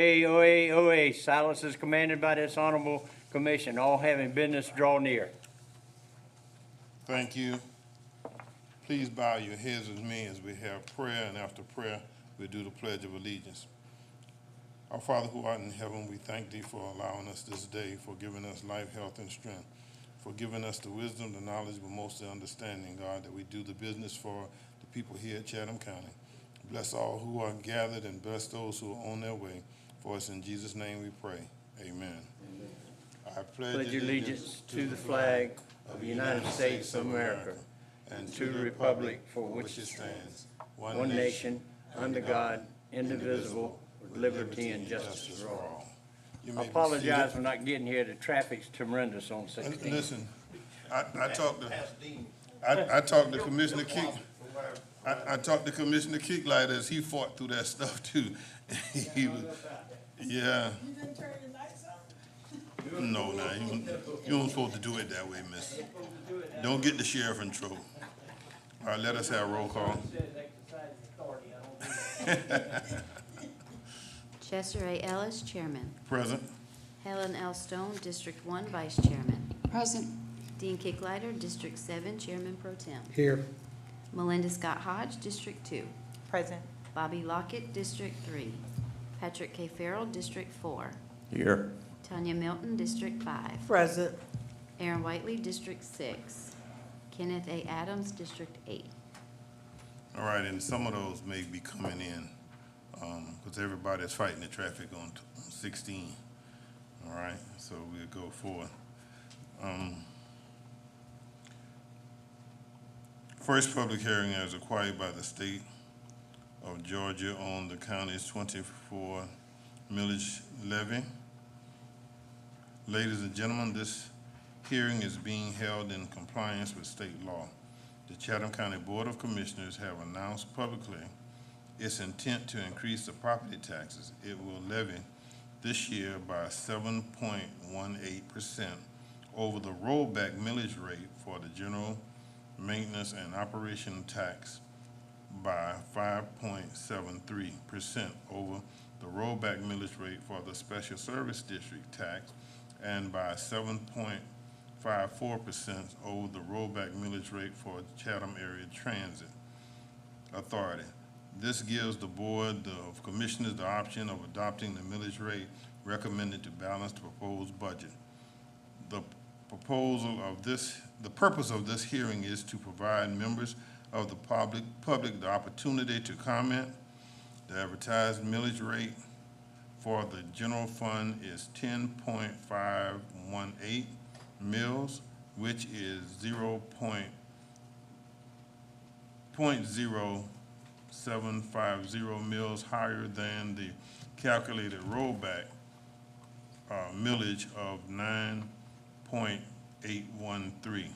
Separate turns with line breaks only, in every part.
OA. Silence is commanded by this honorable commission. All having business draw near.
Thank you. Please bow your heads with me as we have prayer, and after prayer, we do the Pledge of Allegiance. Our Father who art in heaven, we thank thee for allowing us this day, for giving us life, health, and strength, for giving us the wisdom, the knowledge, but most the understanding, God, that we do the business for the people here at Chatham County. Bless all who are gathered and bless those who are on their way. For us in Jesus' name we pray. Amen. I
Pledge allegiance to the flag of the United States of America and to the republic for which it stands, one nation, under God, indivisible, with liberty and justice for all. I apologize for not getting here. The traffic's tremendous on 16.
Listen, I talked to Commissioner Keek. I talked to Commissioner Keeklight as he fought through that stuff too. He was, yeah.
You didn't turn your lights on?
No, you weren't supposed to do it that way, miss. Don't get the sheriff in trouble. All right, let us have roll call.
Chester A. Ellis, Chairman.
Present.
Helen L. Stone, District 1, Vice Chairman.
Present.
Dean Kicklighter, District 7, Chairman Pro Tem.
Here.
Melinda Scott Hodge, District 2.
Present.
Bobby Lockett, District 3. Patrick K. Farrell, District 4.
Here.
Tanya Milton, District 5.
Present.
Aaron Whiteley, District 6. Kenneth A. Adams, District 8.
All right, and some of those may be coming in because everybody's fighting the traffic on 16. All right, so we'll go forward. First public hearing as acquired by the state of Georgia on the county's 24 millage levy. Ladies and gentlemen, this hearing is being held in compliance with state law. The Chatham County Board of Commissioners have announced publicly its intent to increase the property taxes it will levy this year by 7.18% over the rollback millage rate for the general maintenance and operation tax by 5.73% over the rollback millage rate for the special service district tax and by 7.54% over the rollback millage rate for Chatham Area Transit Authority. This gives the Board of Commissioners the option of adopting the millage rate recommended to balance the proposed budget. The purpose of this hearing is to provide members of the public the opportunity to comment. The advertised millage rate for the general fund is 10.518 mills, which is 0.0750 mills higher than the calculated rollback millage of 9.813.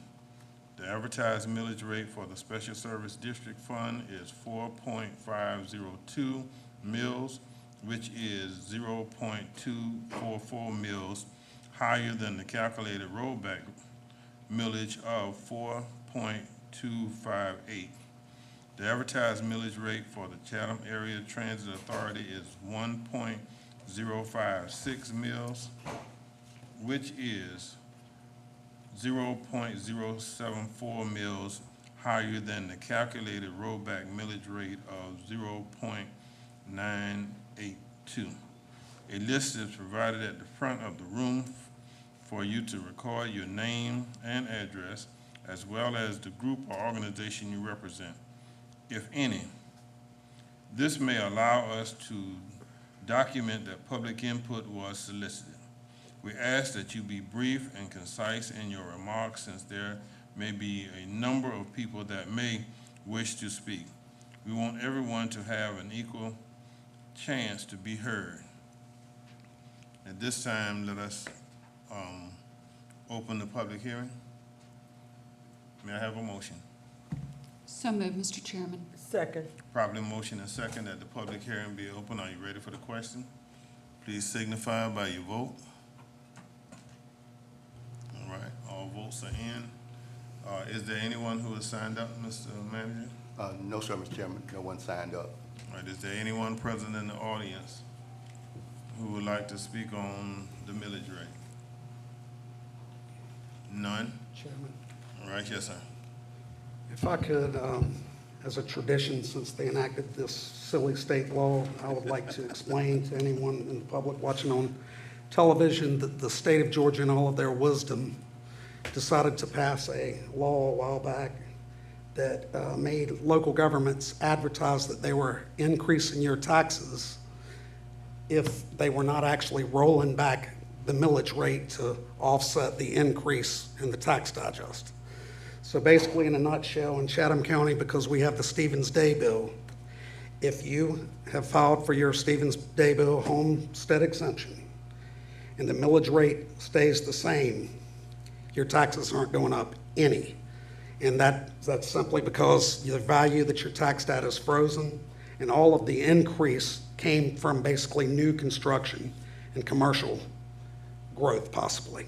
The advertised millage rate for the Special Service District Fund is 4.502 mills, which is 0.244 mills higher than the calculated rollback millage of 4.258. The advertised millage rate for the Chatham Area Transit Authority is 1.056 mills, which is 0.074 mills higher than the calculated rollback millage rate of 0.982. A list is provided at the front of the room for you to record your name and address, as well as the group or organization you represent, if any. This may allow us to document that public input was solicited. We ask that you be brief and concise in your remarks, since there may be a number of people that may wish to speak. We want everyone to have an equal chance to be heard. At this time, let us open the public hearing. May I have a motion?
So moved, Mr. Chairman.
Second.
Properly motion and second that the public hearing be open. Are you ready for the question? Please signify by your vote. All right, all votes are in. Is there anyone who has signed up, Mr. Manager?
No, sir, Mr. Chairman. No one signed up.
All right, is there anyone present in the audience who would like to speak on the millage rate? None?
Chairman,
All right, yes, sir.
if I could, as a tradition, since they enacted this silly state law, I would like to explain to anyone in the public watching on television that the state of Georgia, in all of their wisdom, decided to pass a law a while back that made local governments advertise that they were increasing your taxes if they were not actually rolling back the millage rate to offset the increase in the tax digest. So basically, in a nutshell, in Chatham County, because we have the Stevens Day bill, if you have filed for your Stevens Day bill homestead exemption and the millage rate stays the same, your taxes aren't going up any. And that's simply because the value that you're taxed at is frozen, and all of the increase came from basically new construction and commercial growth possibly.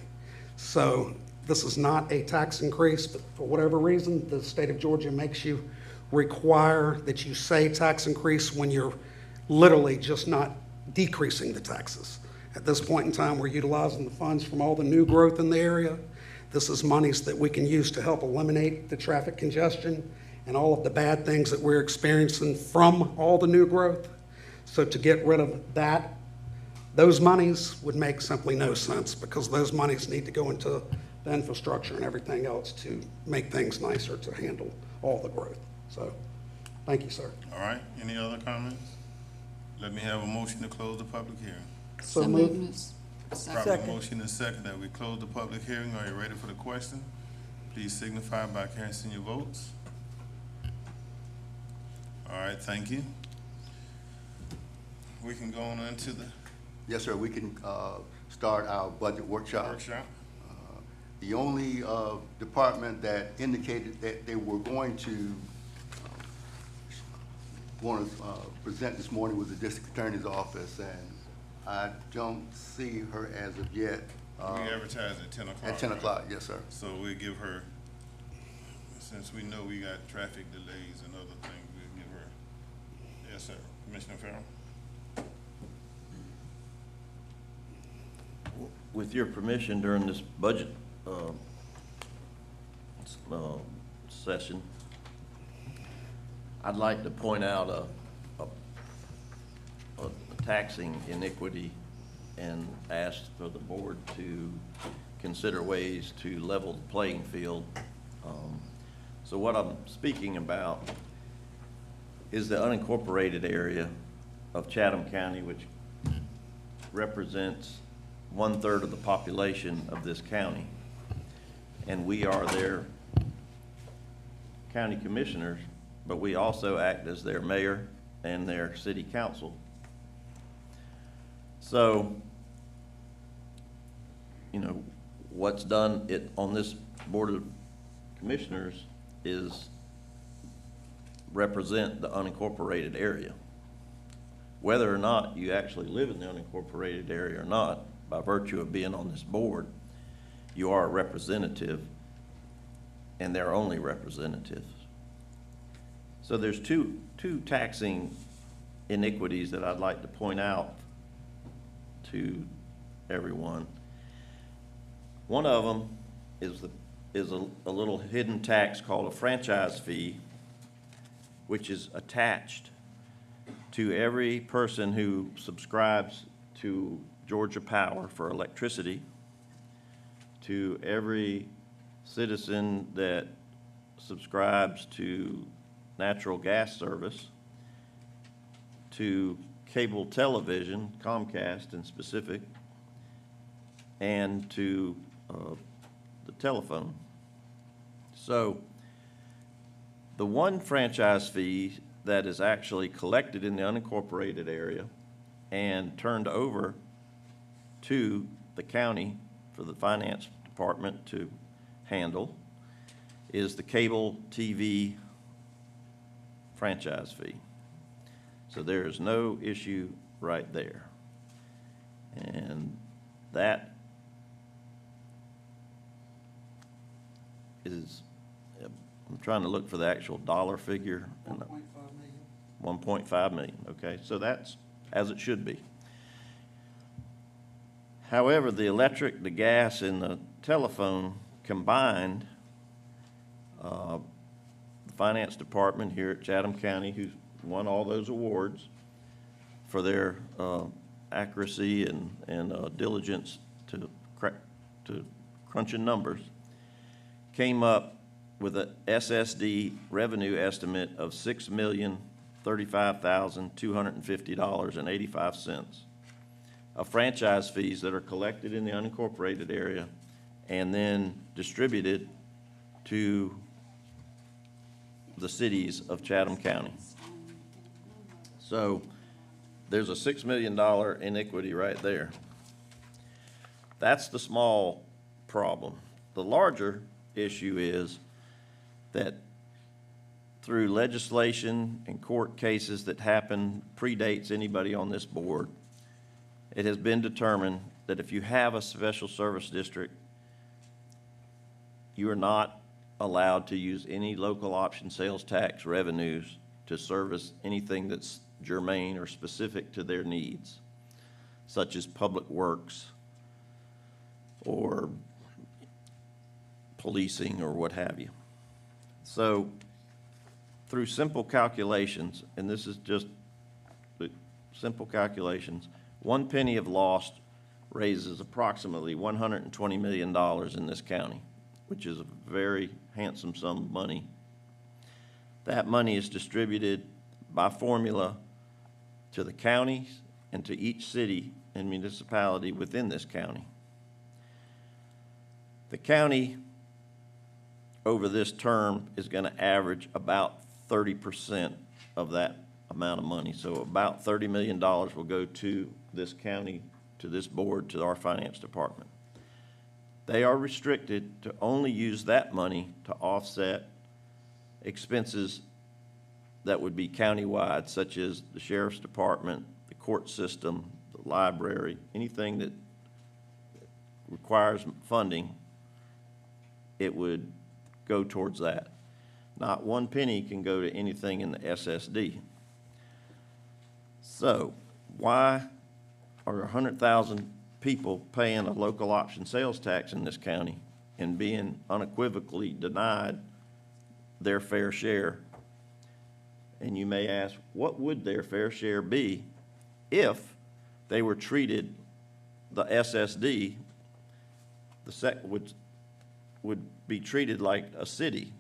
So this is not a tax increase, but for whatever reason, the state of Georgia makes you require that you say tax increase when you're literally just not decreasing the taxes. At this point in time, we're utilizing the funds from all the new growth in the area. This is monies that we can use to help eliminate the traffic congestion and all of the bad things that we're experiencing from all the new growth. So to get rid of that, those monies would make simply no sense, because those monies need to go into the infrastructure and everything else to make things nicer to handle all the growth. So, thank you, sir.
All right, any other comments? Let me have a motion to close the public hearing.
So
moved,
moved.
Ms.
Properly motion and second that we close the public hearing. Are you ready for the question? Please signify by casting your votes. All right, thank you. We can go on into the
Yes, sir, we can start our budget workshop.
workshop.
The only department that indicated that they were going to want to present this morning was the district attorney's office, and I don't see her as of yet.
We advertise at 10 o'clock.
At 10
right?
o'clock, yes, sir.
So we'll give her, since we know we got traffic delays and other things, we'll give her, yes, sir. Commissioner Farrell?
With your permission, during this budget session, I'd like to point out a taxing iniquity and ask for the board to consider ways to level the playing field. So what I'm speaking about is the unincorporated area of Chatham County, which represents 1/3 of the population of this county. And we are their county commissioners, but we also act as their mayor and their city council. So, you know, what's done on this board of commissioners is represent the unincorporated area. Whether or not you actually live in the unincorporated area or not, by virtue of being on this board, you are a representative, and they're only representatives. So there's two taxing iniquities that I'd like to point out to everyone. One of them is a little hidden tax called a franchise fee, which is attached to every person who subscribes to Georgia Power for electricity, to every citizen that subscribes to natural gas service, to cable television, Comcast in specific, and to the telephone. So the one franchise fee that is actually collected in the unincorporated area and turned over to the county for the finance department to handle is the cable TV franchise fee. So there is no issue right there. And that is, I'm trying to look for the actual dollar figure.
1.5 million.
1.5 million, okay, so that's as it should be. However, the electric, the gas, and the telephone combined, the finance department here at Chatham County, who's won all those awards for their accuracy and diligence to crunching numbers, came up with a SSD revenue estimate of $6,035,250.85 of franchise fees that are collected in the unincorporated area and then distributed to the cities of Chatham County. So there's a $6 million iniquity right there. That's the small problem. The larger issue is that through legislation and court cases that happen predates anybody on this board, it has been determined that if you have a special service district, you are not allowed to use any local option sales tax revenues to service anything that's germane or specific to their needs, such as public works or policing or what have you. So through simple calculations, and this is just the simple calculations, 1 penny of loss raises approximately $120 million in this county, which is a very handsome sum of money. That money is distributed by formula to the counties and to each city and municipality within this county. The county over this term is going to average about 30% of that amount of money. So about $30 million will go to this county, to this board, to our finance department. They are restricted to only use that money to offset expenses that would be countywide, such as the sheriff's department, the court system, the library, anything that requires funding, it would go towards that. Not 1 penny can go to anything in the SSD. So why are 100,000 people paying a local option sales tax in this county and being unequivocally denied their fair share? And you may ask, what would their fair share be if they were treated, the SSD, would be treated like a city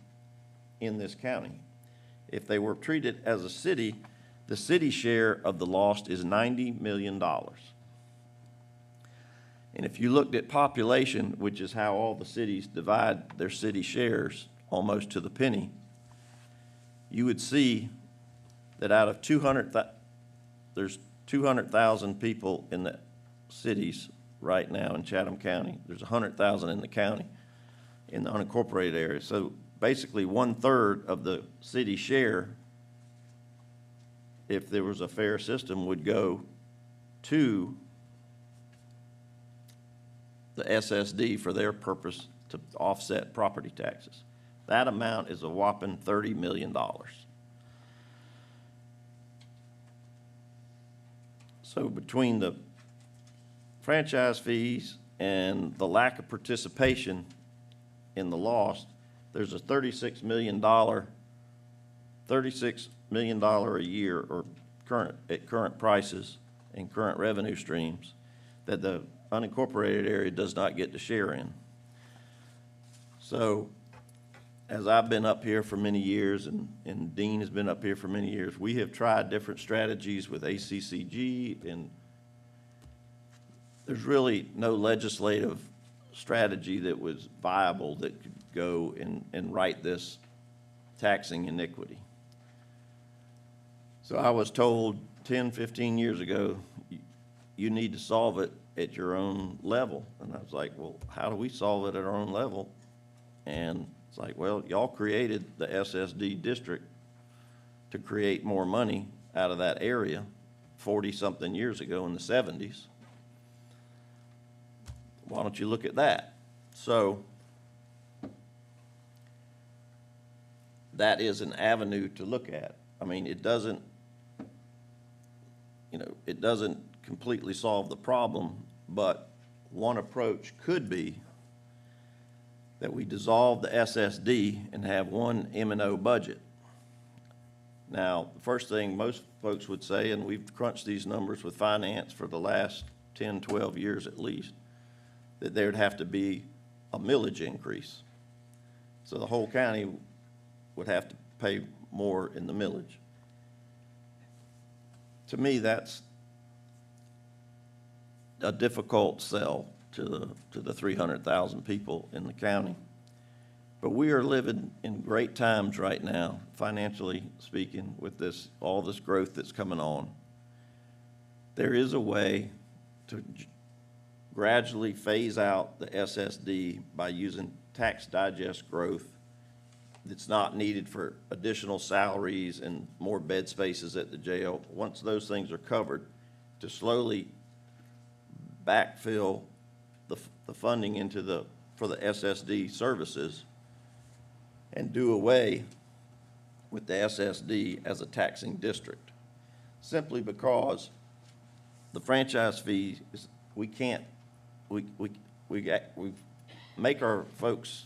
in this county? If they were treated as a city, the city share of the lost is $90 million. And if you looked at population, which is how all the cities divide their city shares almost to the penny, you would see that out of there's 200,000 people in the cities right now in Chatham County. There's 100,000 in the county, in the unincorporated area. So basically 1/3 of the city share, if there was a fair system, would go to the SSD for their purpose to offset property taxes. That amount is a whopping $30 million. So between the franchise fees and the lack of participation in the loss, there's a $36 million a year, or at current prices and current revenue streams, that the unincorporated area does not get to share in. So as I've been up here for many years, and Dean has been up here for many years, we have tried different strategies with ACCG, and there's really no legislative strategy that was viable that could go and right this taxing iniquity. So I was told 10, 15 years ago, you need to solve it at your own level. And I was like, well, how do we solve it at our own level? And it's like, well, y'all created the SSD district to create more money out of that area 40-something years ago in the 70s. Why don't you look at that? So that is an avenue to look at. I mean, it doesn't completely solve the problem, but
one approach could be that we dissolve the SSD and have one M&O budget. Now, the first thing most folks would say, and we've crunched these numbers with finance for the last 10, 12 years at least, that there'd have to be a millage increase. So the whole county would have to pay more in the millage. To me, that's a difficult sell to the 300,000 people in the county. But we are living in great times right now, financially speaking, with all this growth that's coming on. There is a way to gradually phase out the SSD by using tax digest growth that's not needed for additional salaries and more bed spaces at the jail. Once those things are covered, to slowly backfill the funding for the SSD services and do away with the SSD as a taxing district. Simply because the franchise fee is, we make our folks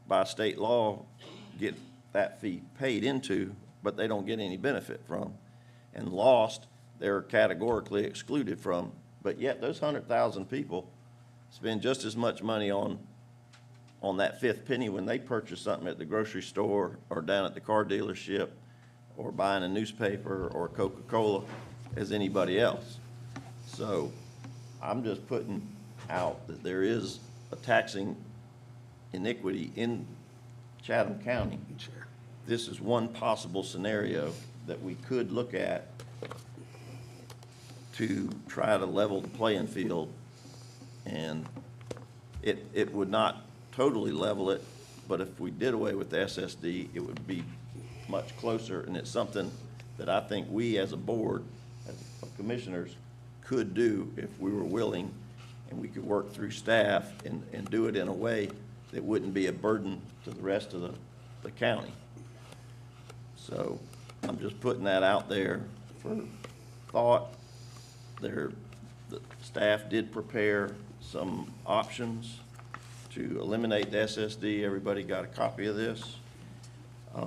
by state law get that fee paid into, but they don't get any benefit from. And lost, they're categorically excluded from. But yet those 100,000 people spend just as much money on that fifth penny when they purchase something at the grocery store or down at the car dealership or buying a newspaper or Coca-Cola as anybody else. So I'm just putting out that there is a taxing iniquity in Chatham County.
Chair.
This is one possible scenario that we could look at to try to level the playing field. And it would not totally level it, but if we did away with the SSD, it would be much closer, and it's something that I think we as a board, as commissioners, could do if we were willing, and we could work through staff and do it in a way that wouldn't be a burden to the rest of the county. So I'm just putting that out there for thought. The staff did prepare some options to eliminate the SSD. Everybody got a copy of this. You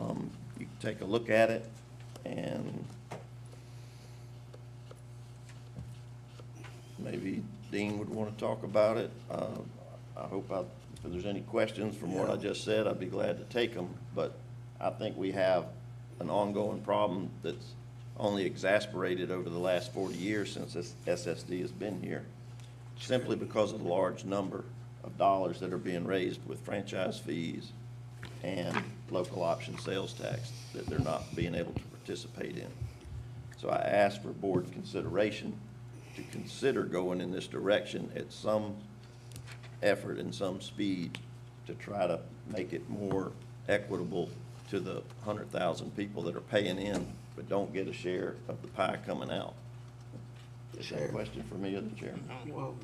can take a look at it, and maybe Dean would want to talk about it. I hope if there's any questions from what I just said, I'd be glad to take them. But I think we have an ongoing problem that's only exasperated over the last 40 years since this SSD has been here, simply because of the large number of dollars that are being raised with franchise fees and local option sales tax that they're not being able to participate in. So I asked for board consideration to consider going in this direction at some effort and some speed to try to make it more equitable to the 100,000 people that are paying in but don't get a share of the pie coming out. Is that a question for me or the chairman?
Well,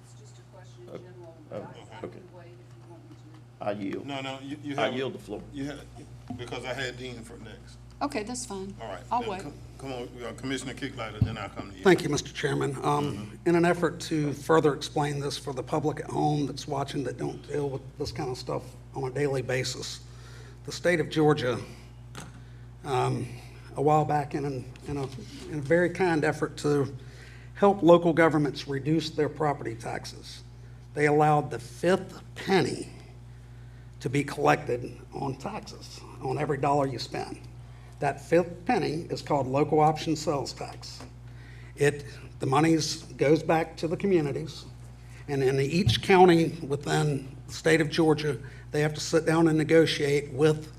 It's just a question in general.
Oh,
I
okay.
can wait if you want me to.
I yield.
No, you
I
have.
yield the floor.
You have, because I had Dean for next.
Okay, that's fine.
All right.
I'll
then
wait.
Come on, we got Commissioner Kicklighter, then I'll come to you.
Thank you, Mr. Chairman. In an effort to further explain this for the public at home that's watching that don't deal with this kind of stuff on a daily basis, the state of Georgia, a while back in a very kind effort to help local governments reduce their property taxes, they allowed the fifth penny to be collected on taxes, on every dollar you spend. That fifth penny is called local option sales tax. The money goes back to the communities, and in each county within the state of Georgia, they have to sit down and negotiate with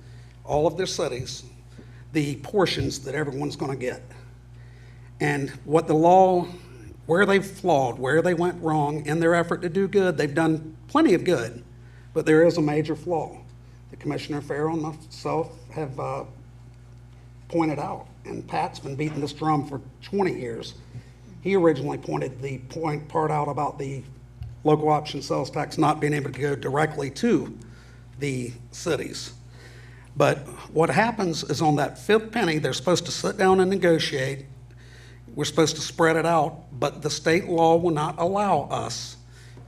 all of their cities the portions that everyone's going to get. And what the law, where they've flawed, where they went wrong in their effort to do good, they've done plenty of good, but there is a major flaw. The Commissioner Farrell and myself have pointed out, and Pat's been beating this drum for 20 years. He originally pointed the part out about the local option sales tax not being able to go directly to the cities. But what happens is on that fifth penny, they're supposed to sit down and negotiate. We're supposed to spread it out, but the state law will not allow us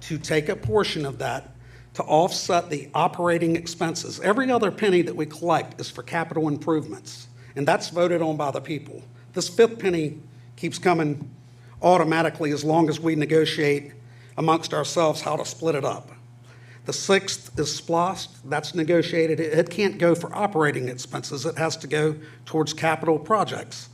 to take a portion of that to offset the operating expenses. Every other penny that we collect is for capital improvements, and that's voted on by the people. This fifth penny keeps coming automatically as long as we negotiate amongst ourselves how to split it up. The sixth is SPLOST, that's negotiated. It can't go for operating expenses, it has to go towards capital projects.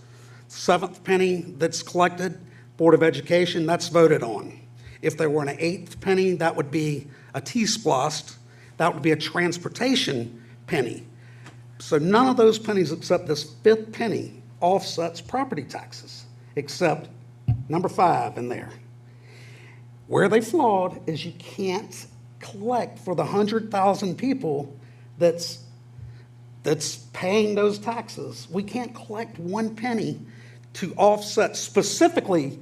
Seventh penny that's collected, Board of Education, that's voted on. If there were an eighth penny, that would be a T-SPLOST, that would be a transportation penny. So none of those pennies except this fifth penny offsets property taxes, except number 5 in there. Where they flawed is you can't collect for the 100,000 people that's paying those taxes. We can't collect one penny to offset specifically.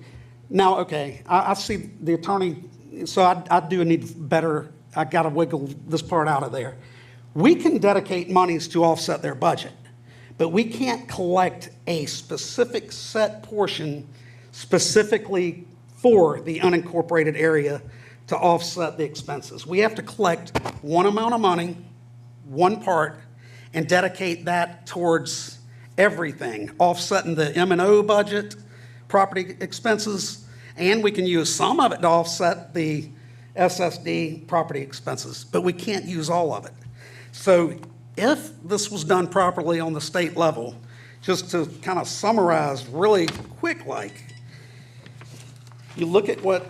Now, okay, I see the attorney, so I do need better, I gotta wiggle this part out of there. We can dedicate monies to offset their budget, but we can't collect a specific set portion specifically for the unincorporated area to offset the expenses. We have to collect one amount of money, one part, and dedicate that towards everything, offsetting the M&O budget, property expenses, and we can use some of it to offset the SSD property expenses, but we can't use all of it. So if this was done properly on the state level, just to kind of summarize really quick like, you look at what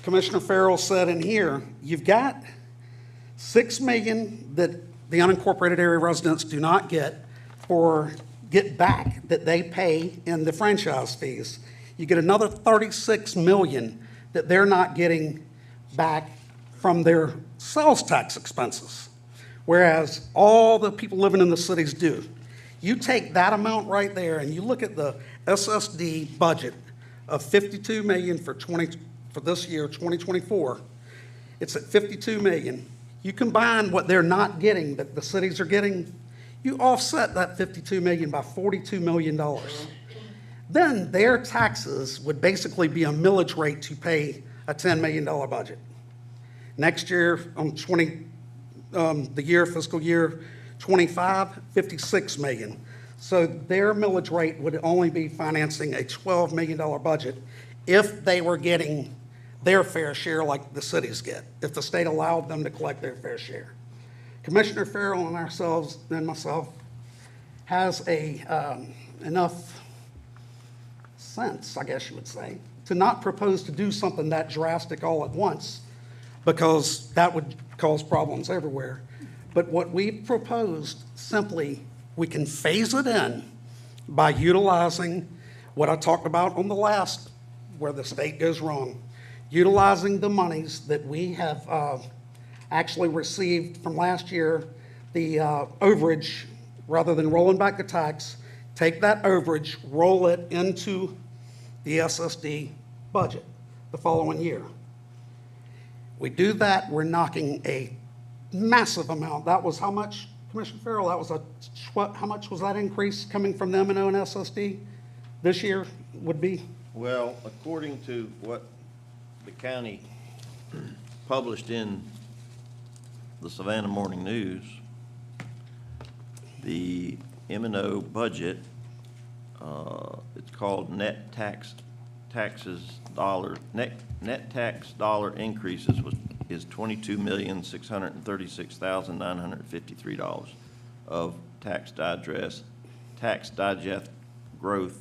Commissioner Farrell said in here, you've got $6 million that the unincorporated area residents do not get back that they pay in the franchise fees. You get another $36 million that they're not getting back from their sales tax expenses, whereas all the people living in the cities do. You take that amount right there and you look at the SSD budget of $52 million for this year, 2024, it's at $52 million. You combine what they're not getting that the cities are getting, you offset that $52 million by $42 million. Then their taxes would basically be a millage rate to pay a $10 million budget. Next year, on fiscal year 25, $56 million. So their millage rate would only be financing a $12 million budget if they were getting their fair share like the cities get, if the state allowed them to collect their fair share. Commissioner Farrell and ourselves and myself has enough sense, I guess you would say, to not propose to do something that drastic all at once, because that would cause problems everywhere. But what we proposed, simply, we can phase it in by utilizing what I talked about on the last, where the state goes wrong, utilizing the monies that we have actually received from last year, the overage, rather than rolling back the tax, take that overage, roll it into the SSD budget the following year. We do that, we're knocking a massive amount. That was how much, Commissioner Farrell? That was how much was that increase coming from the M&O and SSD this year would be?
Well, according to what the county published in the Savannah Morning News, the M&O budget, it's called net tax dollar increases is $22,636,953 of tax digest growth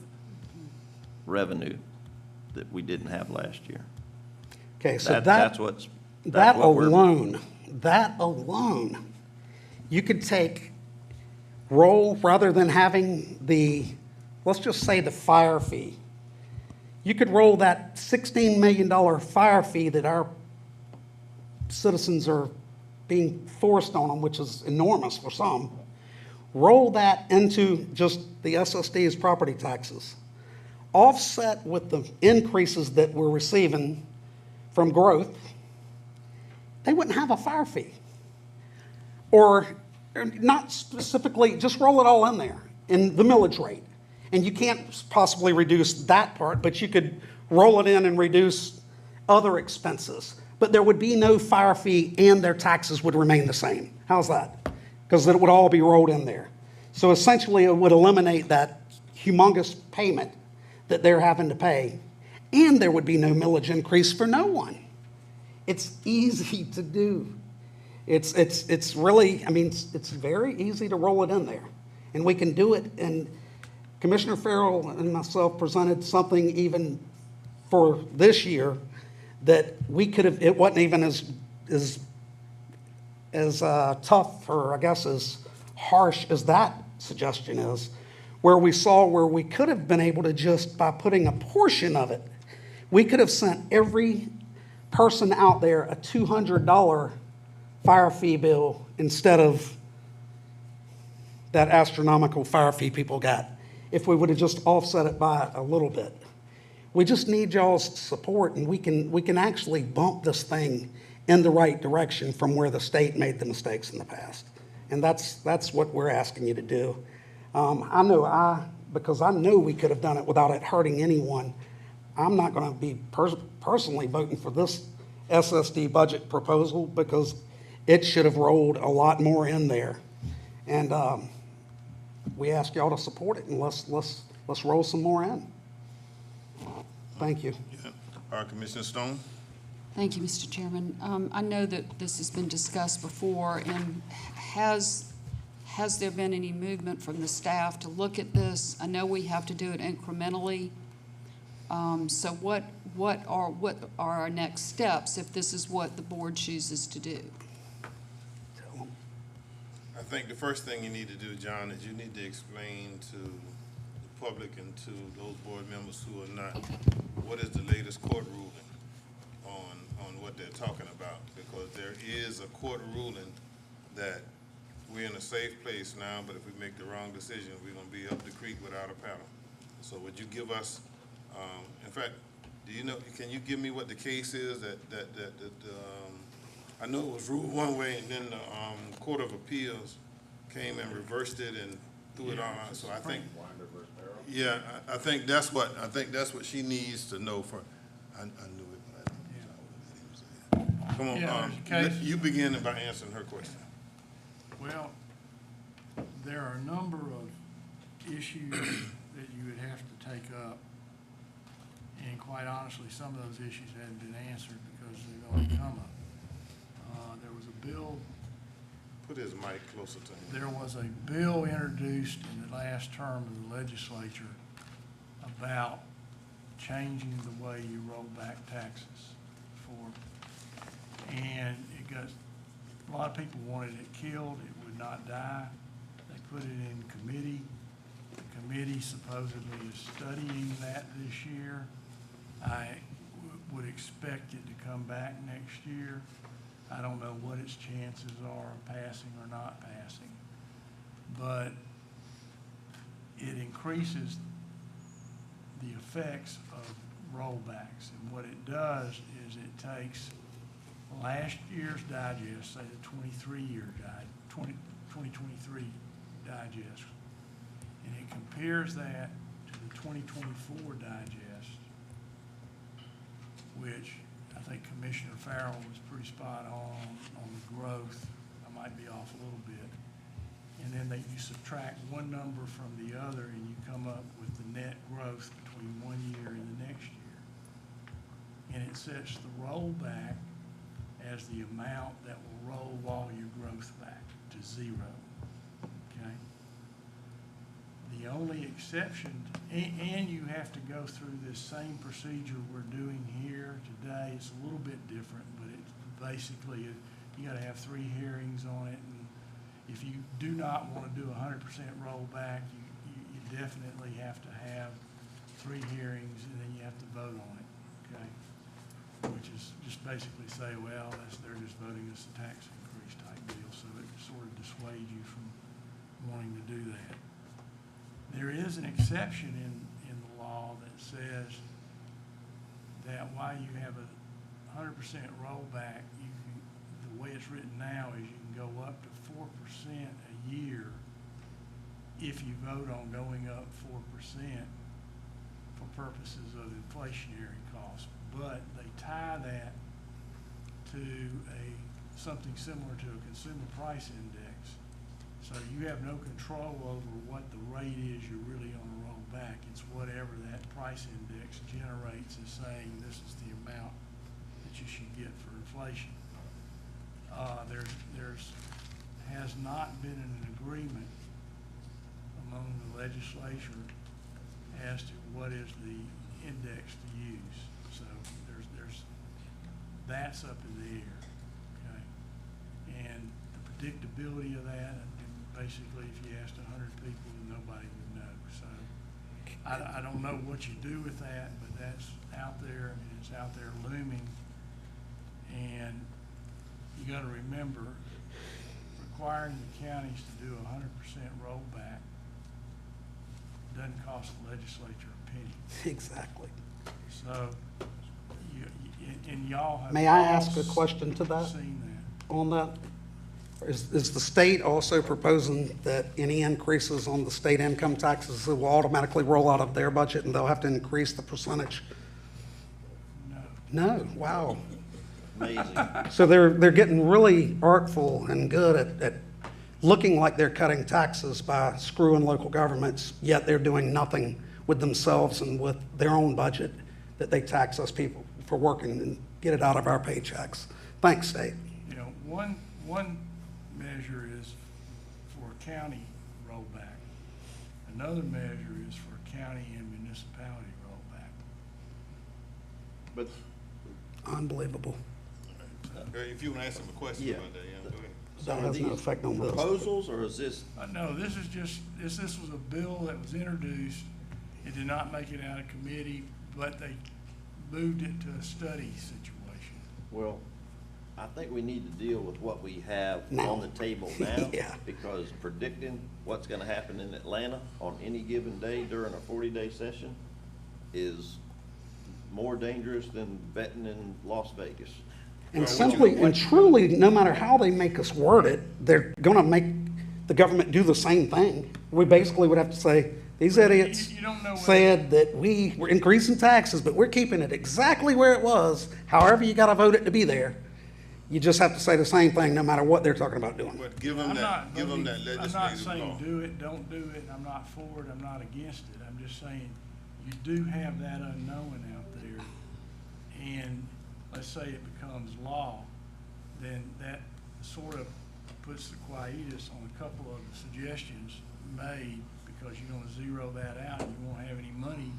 revenue that we didn't have last year.
Okay, so
That
alone, you could roll, rather than having let's just say the fire fee. You could roll that $16 million fire fee that our citizens are being forced on them, which is enormous for some, roll that into just the SSD's property taxes, offset with the increases that we're receiving from growth, they wouldn't have a fire fee. Or not specifically, just roll it all in there in the millage rate. And you can't possibly reduce that part, but you could roll it in and reduce other expenses. but there would be no fire fee and their taxes would remain the same. How's that? Because it would all be rolled in there. So essentially, it would eliminate that humongous payment that they're having to pay, and there would be no millage increase for no one. It's easy to do. It's really, I mean, it's very easy to roll it in there, and we can do it. And Commissioner Farrell and myself presented something even for this year that we could have, it wasn't even as tough, or I guess as harsh as that suggestion is, where we saw where we could have been able to just, by putting a portion of it, we could have sent every person out there a $200 fire fee bill instead of that astronomical fire fee people got, if we would have just offset it by a little bit. We just need y'all's support, and we can actually bump this thing in the right direction from where the state made the mistakes in the past. And that's what we're asking you to do. Because I know we could have done it without it hurting anyone, I'm not going to be personally voting for this SSD budget proposal because it should have rolled a lot more in there. And we ask y'all to support it, and let's roll some more in. Thank you.
Yeah. Commissioner Stone?
Thank you, Mr. Chairman. I know that this has been discussed before, and has there been any movement from the staff to look at this? I know we have to do it incrementally. So what are our next steps if this is what the board chooses to do?
I think the first thing you need to do, John, is you need to explain to the public and to those board members who are not, what is the latest court ruling on what they're talking about? Because there is a court ruling that we're in a safe place now, but if we make the wrong decision, we're gonna be up the creek without a paddle. So would you give us, in fact, do you know, can you give me what the case is that I know it was ruled one way, and then the Court of Appeals came and reversed it and threw it on. So I think, yeah, I think that's what she needs to know. For I knew it. But come on,
Yeah, there's a case.
you begin by answering her question.
Well, there are a number of issues that you would have to take up. And quite honestly, some of those issues hadn't been answered because they've only come up. There was a bill,
Put his mic closer to him.
there was a bill introduced in the last term of the legislature about changing the way you roll back taxes and it got, a lot of people wanted it killed, it would not die. They put it in committee. The committee supposedly is studying that this year. I would expect it to come back next year. I don't know what its chances are of passing or not passing, but it increases the effects of rollbacks. And what it does is it takes last year's digest, say the 2023 digest, and it compares that to the 2024 digest, which I think Commissioner Farrell was pretty spot on the growth. I might be off a little bit. And then you subtract one number from the other and you come up with the net growth between 1 year and the next year. And it sets the rollback as the amount that will roll all your growth back to zero, okay? The only exception, and you have to go through this same procedure we're doing here today. It's a little bit different, but it's basically, you gotta have 3 hearings on it. And if you do not wanna do 100% rollback, you definitely have to have 3 hearings and then you have to vote on it, okay? Which is just basically say, well, they're just voting us a tax increase type deal, so it sort of dissuades you from wanting to do that. There is an exception in the law that says that while you have a 100% rollback, the way it's written now is you can go up to 4% a year if you vote on going up 4% for purposes of inflationary costs. But they tie that to something similar to a consumer price index. So you have no control over what the rate is you're really gonna roll back. It's whatever that price index generates is saying this is the amount that you should get for inflation. There's has not been an agreement among the legislature as to what is the index to use. So that's up in the air, okay? And the predictability of that, and basically if you asked 100 people, nobody would know. So I don't know what you do with that, but that's out there, and it's out there looming. And you gotta remember, requiring the counties to do 100% rollback doesn't cost the legislature a penny.
Exactly.
So, and y'all have.
May I ask a
all
question to that?
Seen that.
On that? Is the state also proposing that any increases on the state income taxes will automatically roll out of their budget and they'll have to increase the percentage?
No.
No, wow.
Amazing.
So they're getting really artful and good at looking like they're cutting taxes by screwing local governments, yet they're doing nothing with themselves and with their own budget that they tax us people for working and get it out of our paychecks. Thanks, state.
You know, one measure is for county rollback. Another measure is for county and municipality rollback.
But,
Unbelievable.
If you want to ask him a question
Yeah.
about that, yeah, go ahead.
so
That
are
has no
these
effect on this.
proposals, or is this,
No, this is just, this was a bill that was introduced. It did not make it out of committee, but they moved it to a study situation.
well, I think we need to deal with what we have
Now.
on the table now.
Yeah.
Because predicting what's gonna happen in Atlanta on any given day during a 40-day session is more dangerous than betting in Las Vegas.
And simply and truly, no matter how they make us word it, they're gonna make the government do the same thing. We basically would have to say, these idiots
You don't know whether-
said that we were increasing taxes, but we're keeping it exactly where it was. However you gotta vote it to be there. You just have to say the same thing, no matter what they're talking about doing.
But give them
I'm
that,
not
give them that
voting- I'm not
legislative law.
saying do it, don't do it, I'm not for it, I'm not against it, I'm just saying, you do have that unknown out there, and let's say it becomes law, then that sort of puts the quietus on a couple of the suggestions made, because you're gonna zero that out, and you won't have any money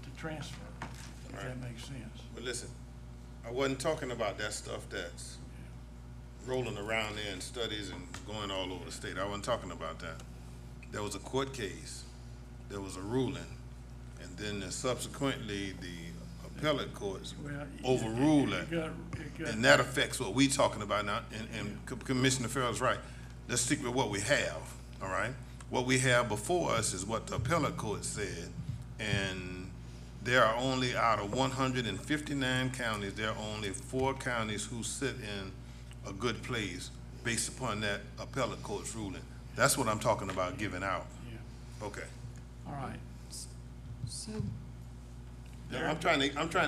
to transfer, if that
Right.
makes sense.
But listen, I wasn't talking about that stuff that's rolling around there in studies and going all over the state. I wasn't talking about that. There was a court case, there was a ruling, and then subsequently the appellate courts
Well,
overruled
it
that.
got-
And that affects what we talking about now, and Commissioner Farrell's right. Let's stick with what we have, all right? What we have before us is what the appellate court said, and there are only, out of 159 counties, there are only 4 counties who sit in a good place based upon that appellate court's ruling. That's what I'm talking about giving out.
Yeah,
Okay.
all right.
So,
Now, I'm trying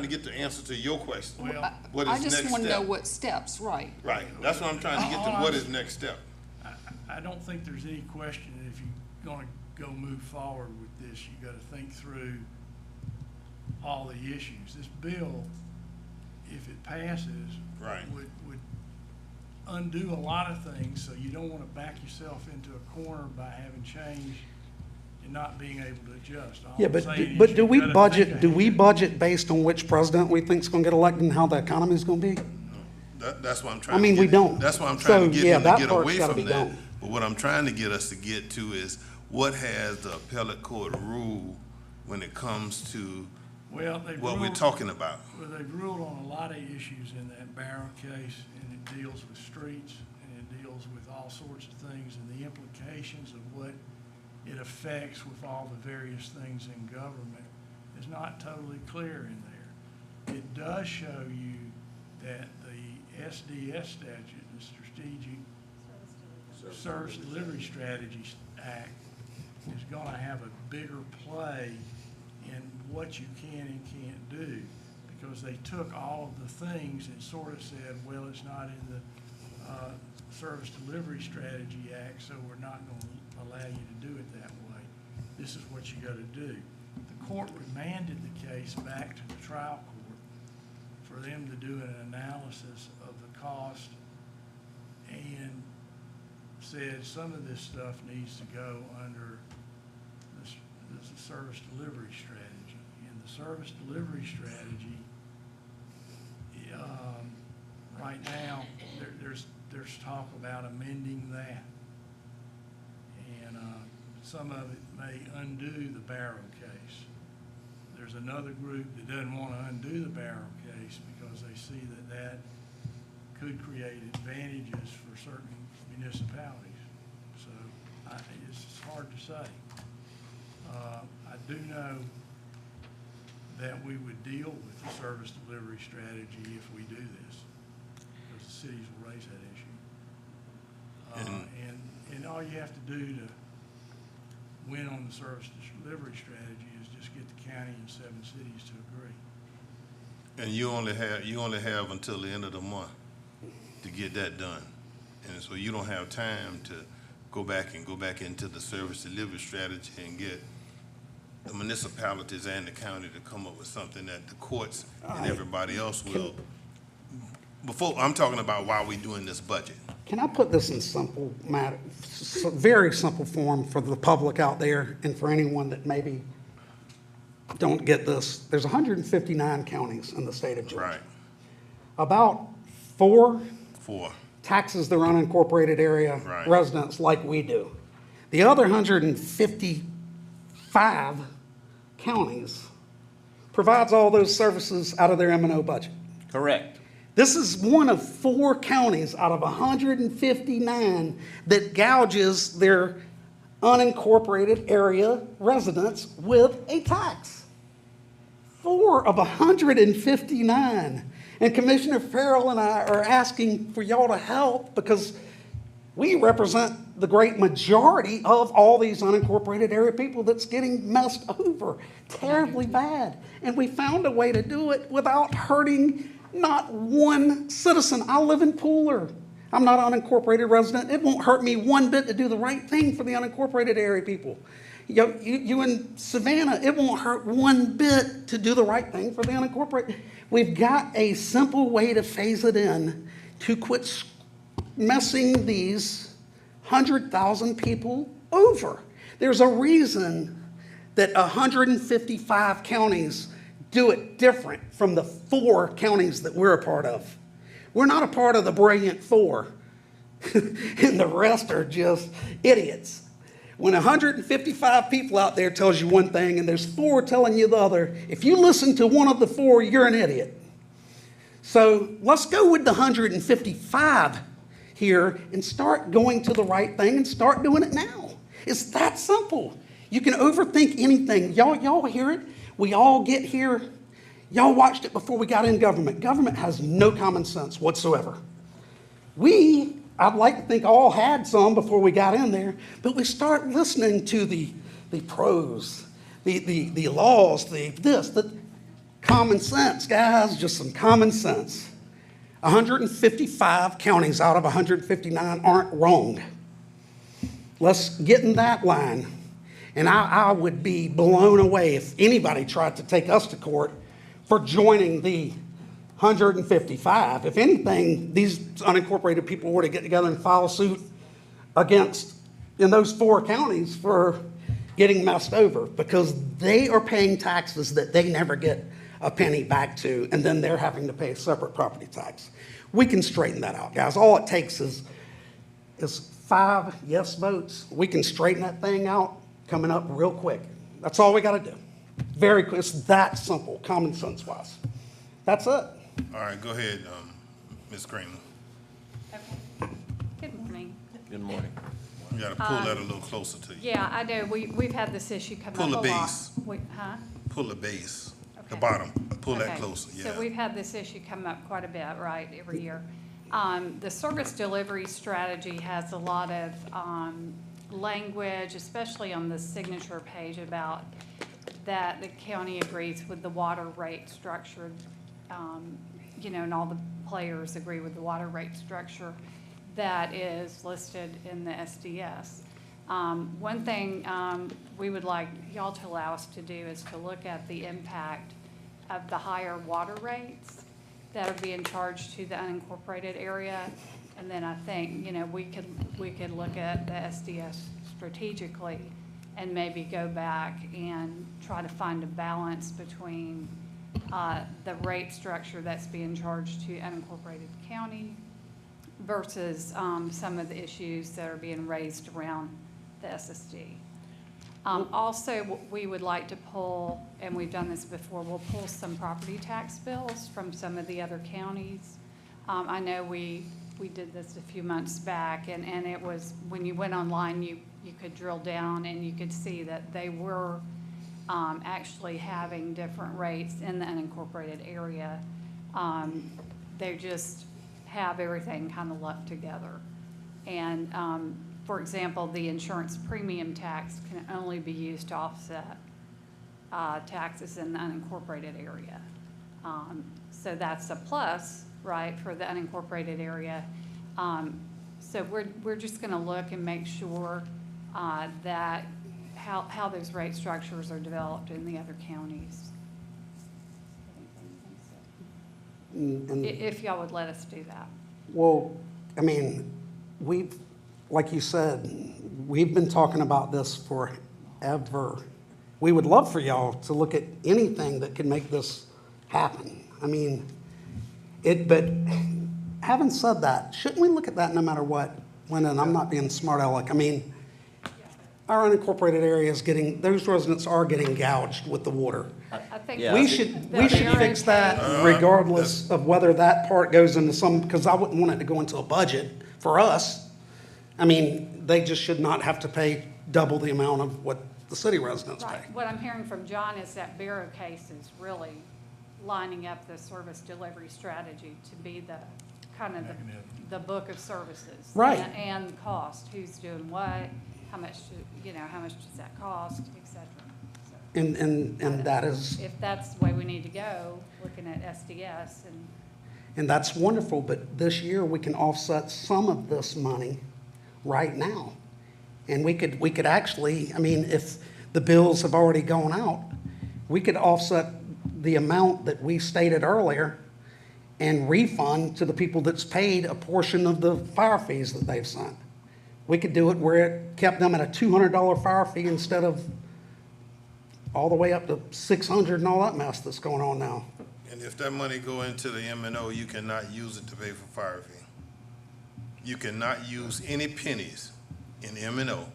to get the answer to your question.
Well,
What
I
is
just
next
want to know
step?
what steps, right?
Right, that's what I'm trying to get to, what is next step?
I don't think there's any question that if you're gonna go move forward with this, you gotta think through all the issues. This bill, if it passes,
Right.
would undo a lot of things, so you don't wanna back yourself into a corner by having change and not being able to adjust. All
Yeah,
I'm saying is
but
you
do we
gotta
budget,
think
do we
ahead.
budget based on which president we think's gonna get elected and how the economy's gonna be?
That's what I'm trying
I
to
mean,
get.
we don't.
That's why I'm
So,
trying to get
yeah,
him to
that
get
part's
away
gotta
from
be
that.
gone.
But what I'm trying to get us to get to is, what has the appellate court ruled when it comes to
Well, they've
what we're
ruled-
talking about?
Well, they've ruled on a lot of issues in that Barrow case, and it deals with streets, and it deals with all sorts of things, and the implications of what it affects with all the various things in government is not totally clear in there. It does show you that the SDS statute, the Strategic Service Delivery Strategies Act, is gonna have a bigger play in what you can and can't do. because they took all of the things and sort of said, well, it's not in the Service Delivery Strategy Act, so we're not going to allow you to do it that way. This is what you got to do. The court remanded the case back to the trial court for them to do an analysis of the cost and said some of this stuff needs to go under the service delivery strategy. And the service delivery strategy, right now, there's talk about amending that. And some of it may undo the Barrow case. There's another group that doesn't want to undo the Barrow case because they see that that could create advantages for certain municipalities. So it's hard to say. I do know that we would deal with the service delivery strategy if we do this, because the cities will raise that issue. And all you have to do to win on the service delivery strategy is just get the county and 7 cities to agree.
And you only have until the end of the month to get that done. And so you don't have time to go back into the service delivery strategy and get the municipalities and the county to come up with something that the courts and everybody else will. I'm talking about while we're doing this budget.
Can I put this in simple matter, very simple form for the public out there and for anyone that maybe don't get this? There's 159 counties in the state of Georgia.
Right.
About 4
For,
taxes their unincorporated area
Right.
residents like we do. The other 155 counties provides all those services out of their M&O budget.
Correct.
This is one of 4 counties out of 159 that gouges their unincorporated area residents with a tax. 4 of 159. And Commissioner Farrell and I are asking for y'all to help because we represent the great majority of all these unincorporated area people that's getting messed over terribly bad. And we found a way to do it without hurting not one citizen. I live in Pooler. I'm not an unincorporated resident. It won't hurt me one bit to do the right thing for the unincorporated area people. You in Savannah, it won't hurt one bit to do the right thing for the unincorporated. We've got a simple way to phase it in to quit messing these 100,000 people over. There's a reason that 155 counties do it different from the 4 counties that we're a part of. We're not a part of the brilliant 4, and the rest are just idiots. When 155 people out there tells you one thing and there's 4 telling you the other, if you listen to one of the 4, you're an idiot. So let's go with the 155 here and start going to the right thing and start doing it now. It's that simple. You can overthink anything. Y'all hear it. We all get here. Y'all watched it before we got in government. Government has no common sense whatsoever. I'd like to think all had some before we got in there, but we start listening to the pros, the laws, the common sense, guys, just some common sense. 155 counties out of 159 aren't wrong. Let's get in that line. And I would be blown away if anybody tried to take us to court for joining the 155. If anything, these unincorporated people were to get together and file suit in those 4 counties for getting messed over because they are paying taxes that they never get a penny back to, and then they're having to pay a separate property tax. We can straighten that out, guys. All it takes is 5 yes votes. We can straighten that thing out coming up real quick. That's all we got to do. Very quick. It's that simple, common sense wise. That's it.
all right, go ahead, Ms. Kramer.
Okay. Good morning.
Good morning.
You gotta pull that a little closer to you.
Yeah, I know, we've had this issue come up a
Pull
lot.
the base.
Huh?
Pull the base, the
Okay.
bottom, pull that
Okay.
closer, yeah.
So we've had this issue come up quite a bit, right, every year. The service delivery strategy has a lot of language, especially on the signature page, about that the county agrees with the water rate structure you know, and all the players agree with the water rate structure that is listed in the SDS. One thing we would like y'all to allow us to do is to look at the impact of the higher water rates that are being charged to the unincorporated area. And then I think, you know, we could look at the SDS strategically and maybe go back and try to find a balance between the rate structure that's being charged to unincorporated county versus some of the issues that are being raised around the SSD. Also, we would like to pull, and we've done this before, we'll pull some property tax bills from some of the other counties. I know we did this a few months back, and it was, when you went online, you could drill down and you could see that they were actually having different rates in the unincorporated area. They just have everything kind of lumped together. And for example, the insurance premium tax can only be used to offset taxes in the unincorporated area. So that's a plus, right, for the unincorporated area. So we're just gonna look and make sure that how those rate structures are developed in the other counties. If y'all would let us do that.
Well, I mean, like you said, we've been talking about this forever. We would love for y'all to look at anything that could make this happen. I mean, but having said that, shouldn't we look at that no matter what? And I'm not being smart aleck. I mean, our unincorporated area is those residents are getting gouged with the water.
I think
Yeah.
We should fix that regardless of whether that part goes into because I wouldn't want it to go into a budget for us. I mean, they just should not have to pay double the amount of what the city residents pay.
Right. What I'm hearing from John is that Barrow case is really lining up the service delivery strategy to be the kind of the book of services.
Right.
And cost, who's doing what, how much does that cost, et cetera. So,
And that is,
if that's the way we need to go, looking at SDS
and that's wonderful, but this year we can offset some of this money right now. And we could actually, I mean, if the bills have already gone out, we could offset the amount that we stated earlier and refund to the people that's paid a portion of the fire fees that they've sent. We could do it where it kept them at a $200 fire fee instead of all the way up to $600 and all that mess that's going on now.
And if that money go into the M&O, you cannot use it to pay for fire fee. You cannot use any pennies in M&O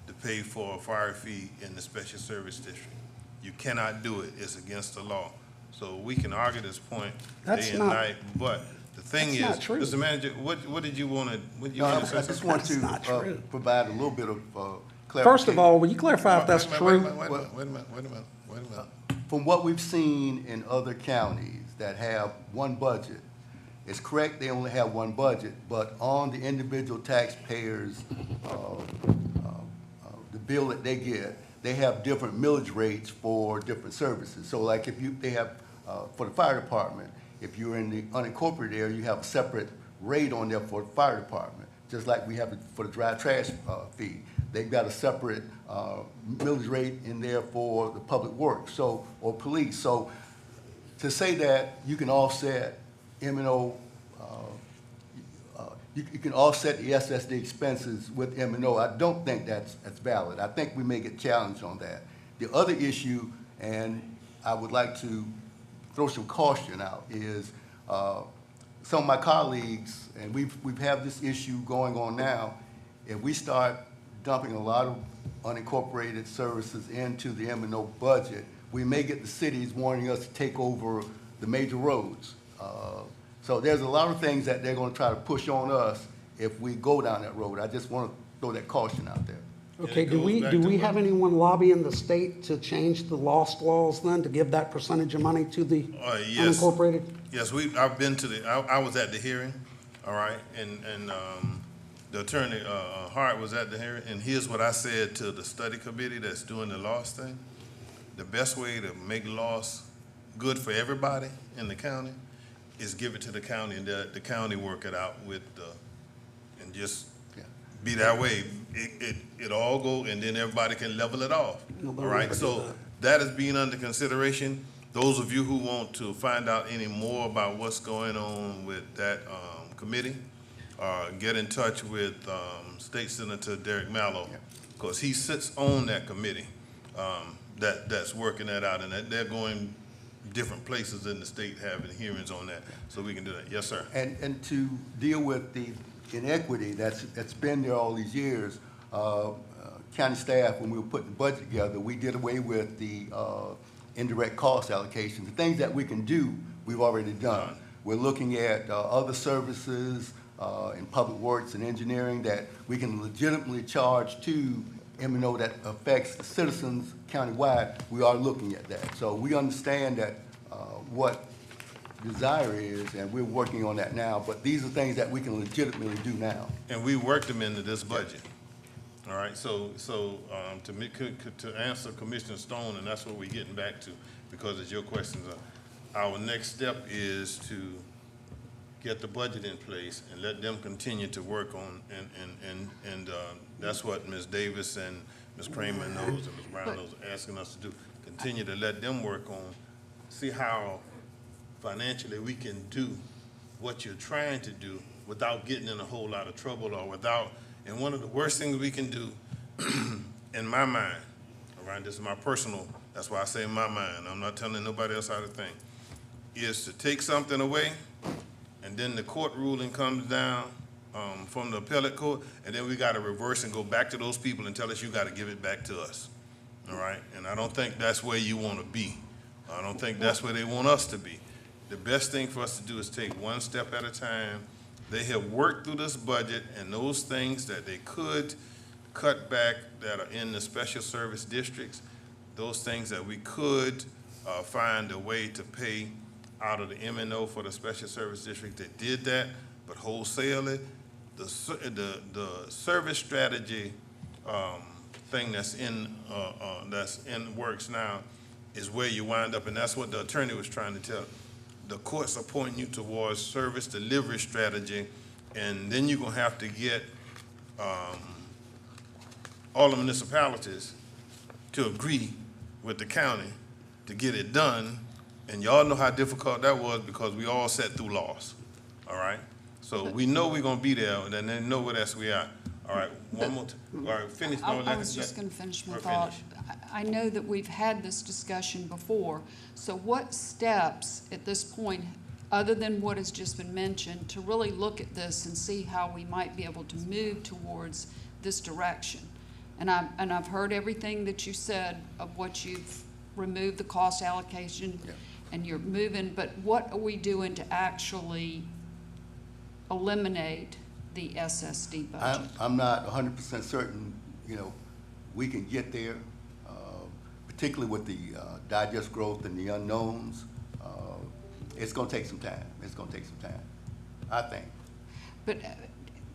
to pay for a fire fee in the special service district. You cannot do it. It's against the law. So we can argue this point day and night, but the thing is,
not true.
Mr. Manager, what did you want to,
I just want
That's not
to
true.
provide a little bit of clarification.
First of all, will you clarify if that's true?
Wait a minute.
From what we've seen in other counties that have one budget, it's correct they only have one budget, but on the individual taxpayers, the bill that they get, they have different millage rates for different services. So like they have, for the fire department, if you're in the unincorporated area, you have a separate rate on there for the fire department, just like we have it for the dry trash fee. They've got a separate millage rate in there for the public works, or police. So to say that you can offset M&O, you can offset the SSD expenses with M&O, I don't think that's valid. I think we may get challenged on that. The other issue, and I would like to throw some caution out, is some of my colleagues, and we've had this issue going on now, if we start dumping a lot of unincorporated services into the M&O budget, we may get the cities wanting us to take over the major roads. So there's a lot of things that they're going to try to push on us if we go down that road. I just want to throw that caution out there.
Okay,
it
do
goes
we
back to
have anyone lobbying the state to change the lost laws then, to give that percentage of money to the
Yes.
unincorporated?
Yes, I've been to I was at the hearing, all right, and the attorney, Hart was at the hearing, and here's what I said to the study committee that's doing the loss thing. The best way to make loss good for everybody in the county, is give it to the county and the county work it out with, and just
Yeah.
be that way. It all go, and then everybody can level it off. All right, so that is being under consideration. Those of you who want to find out any more about what's going on with that committee, get in touch with State Senator Derek Mallow, because he sits on that committee that's working that out, and they're going different places in the state having hearings on that, so we can do that. Yes, sir.
And to deal with the inequity that's been there all these years, county staff, when we were putting the budget together, we did away with the indirect cost allocation. The things that we can do, we've already done. We're looking at other services in public works and engineering that we can legitimately charge to M&O that affects the citizens countywide. We are looking at that. So we understand that what desire is, and we're working on that now, but these are things that we can legitimately do now.
And we worked them into this budget. All right, so to answer Commissioner Stone, and that's what we're getting back to, because it's your questions, our next step is to get the budget in place and let them continue to work on, and that's what Ms. Davis and Ms. Kramer knows and Ms. Brown knows, asking us to do. Continue to let them work on, see how financially we can do what you're trying to do without getting in a whole lot of trouble or without. And one of the worst things we can do, in my mind, all right, this is my personal, that's why I say in my mind, I'm not telling nobody else how to think, is to take something away, and then the court ruling comes down from the appellate court, and then we got to reverse and go back to those people and tell us you got to give it back to us, all right? And I don't think that's where you want to be. I don't think that's where they want us to be. The best thing for us to do is take one step at a time. They have worked through this budget, and those things that they could cut back that are in the special service districts, those things that we could find a way to pay out of the M&O for the special service district, they did that, but wholesalely, the service strategy thing that's in works now is where you wind up, and that's what the attorney was trying to tell. The courts are pointing you towards service delivery strategy, and then you're gonna have to get all the municipalities to agree with the county to get it done. And y'all know how difficult that was because we all sat through laws, all right? So we know we're gonna be there, and then they know where that's we are. All right, one more, all right, finish.
I was just gonna finish my thought. I know that we've had this discussion before, so what steps at this point, other than what has just been mentioned, to really look at this and see how we might be able to move towards this direction? And I've heard everything that you said of what you've removed the cost allocation, and you're moving, but what are we doing to actually eliminate the SSD budget?
I'm not 100% certain, we can get there, particularly with the digest growth and the unknowns. It's gonna take some time. It's gonna take some time, I think.
But,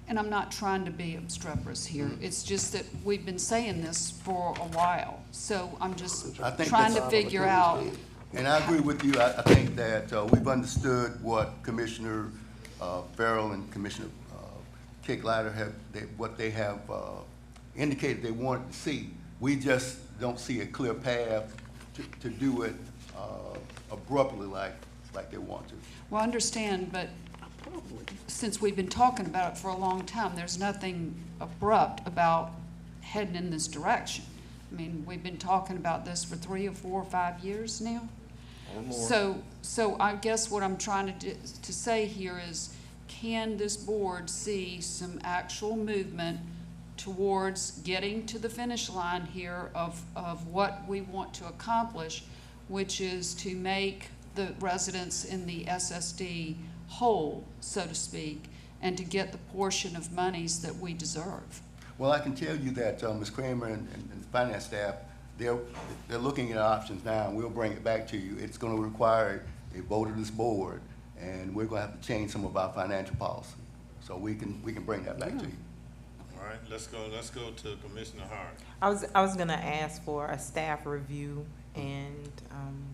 and I'm not trying to be obstreperous here, it's just that we've been saying this for a while, so I'm just
I think
trying to
that's-
figure out.
And I agree with you. I think that we've understood what Commissioner Farrell and Commissioner Kicklighter what they have indicated they wanted to see. We just don't see a clear path to do it abruptly like they want to.
Well, I understand, but since we've been talking about it for a long time, there's nothing abrupt about heading in this direction. I mean, we've been talking about this for 3 or 4 or 5 years now.
Or more.
So I guess what I'm trying to say here is, can this board see some actual movement towards getting to the finish line here of what we want to accomplish, which is to make the residents in the SSD whole, so to speak, and to get the portion of monies that we deserve?
Well, I can tell you that Ms. Kramer and the finance staff, they're looking at options now, and we'll bring it back to you. It's going to require a vote of this board, and we're going to have to change some of our financial policy. So we can bring that back to you.
All right, let's go to Commissioner Hart.
I was gonna ask for a staff review and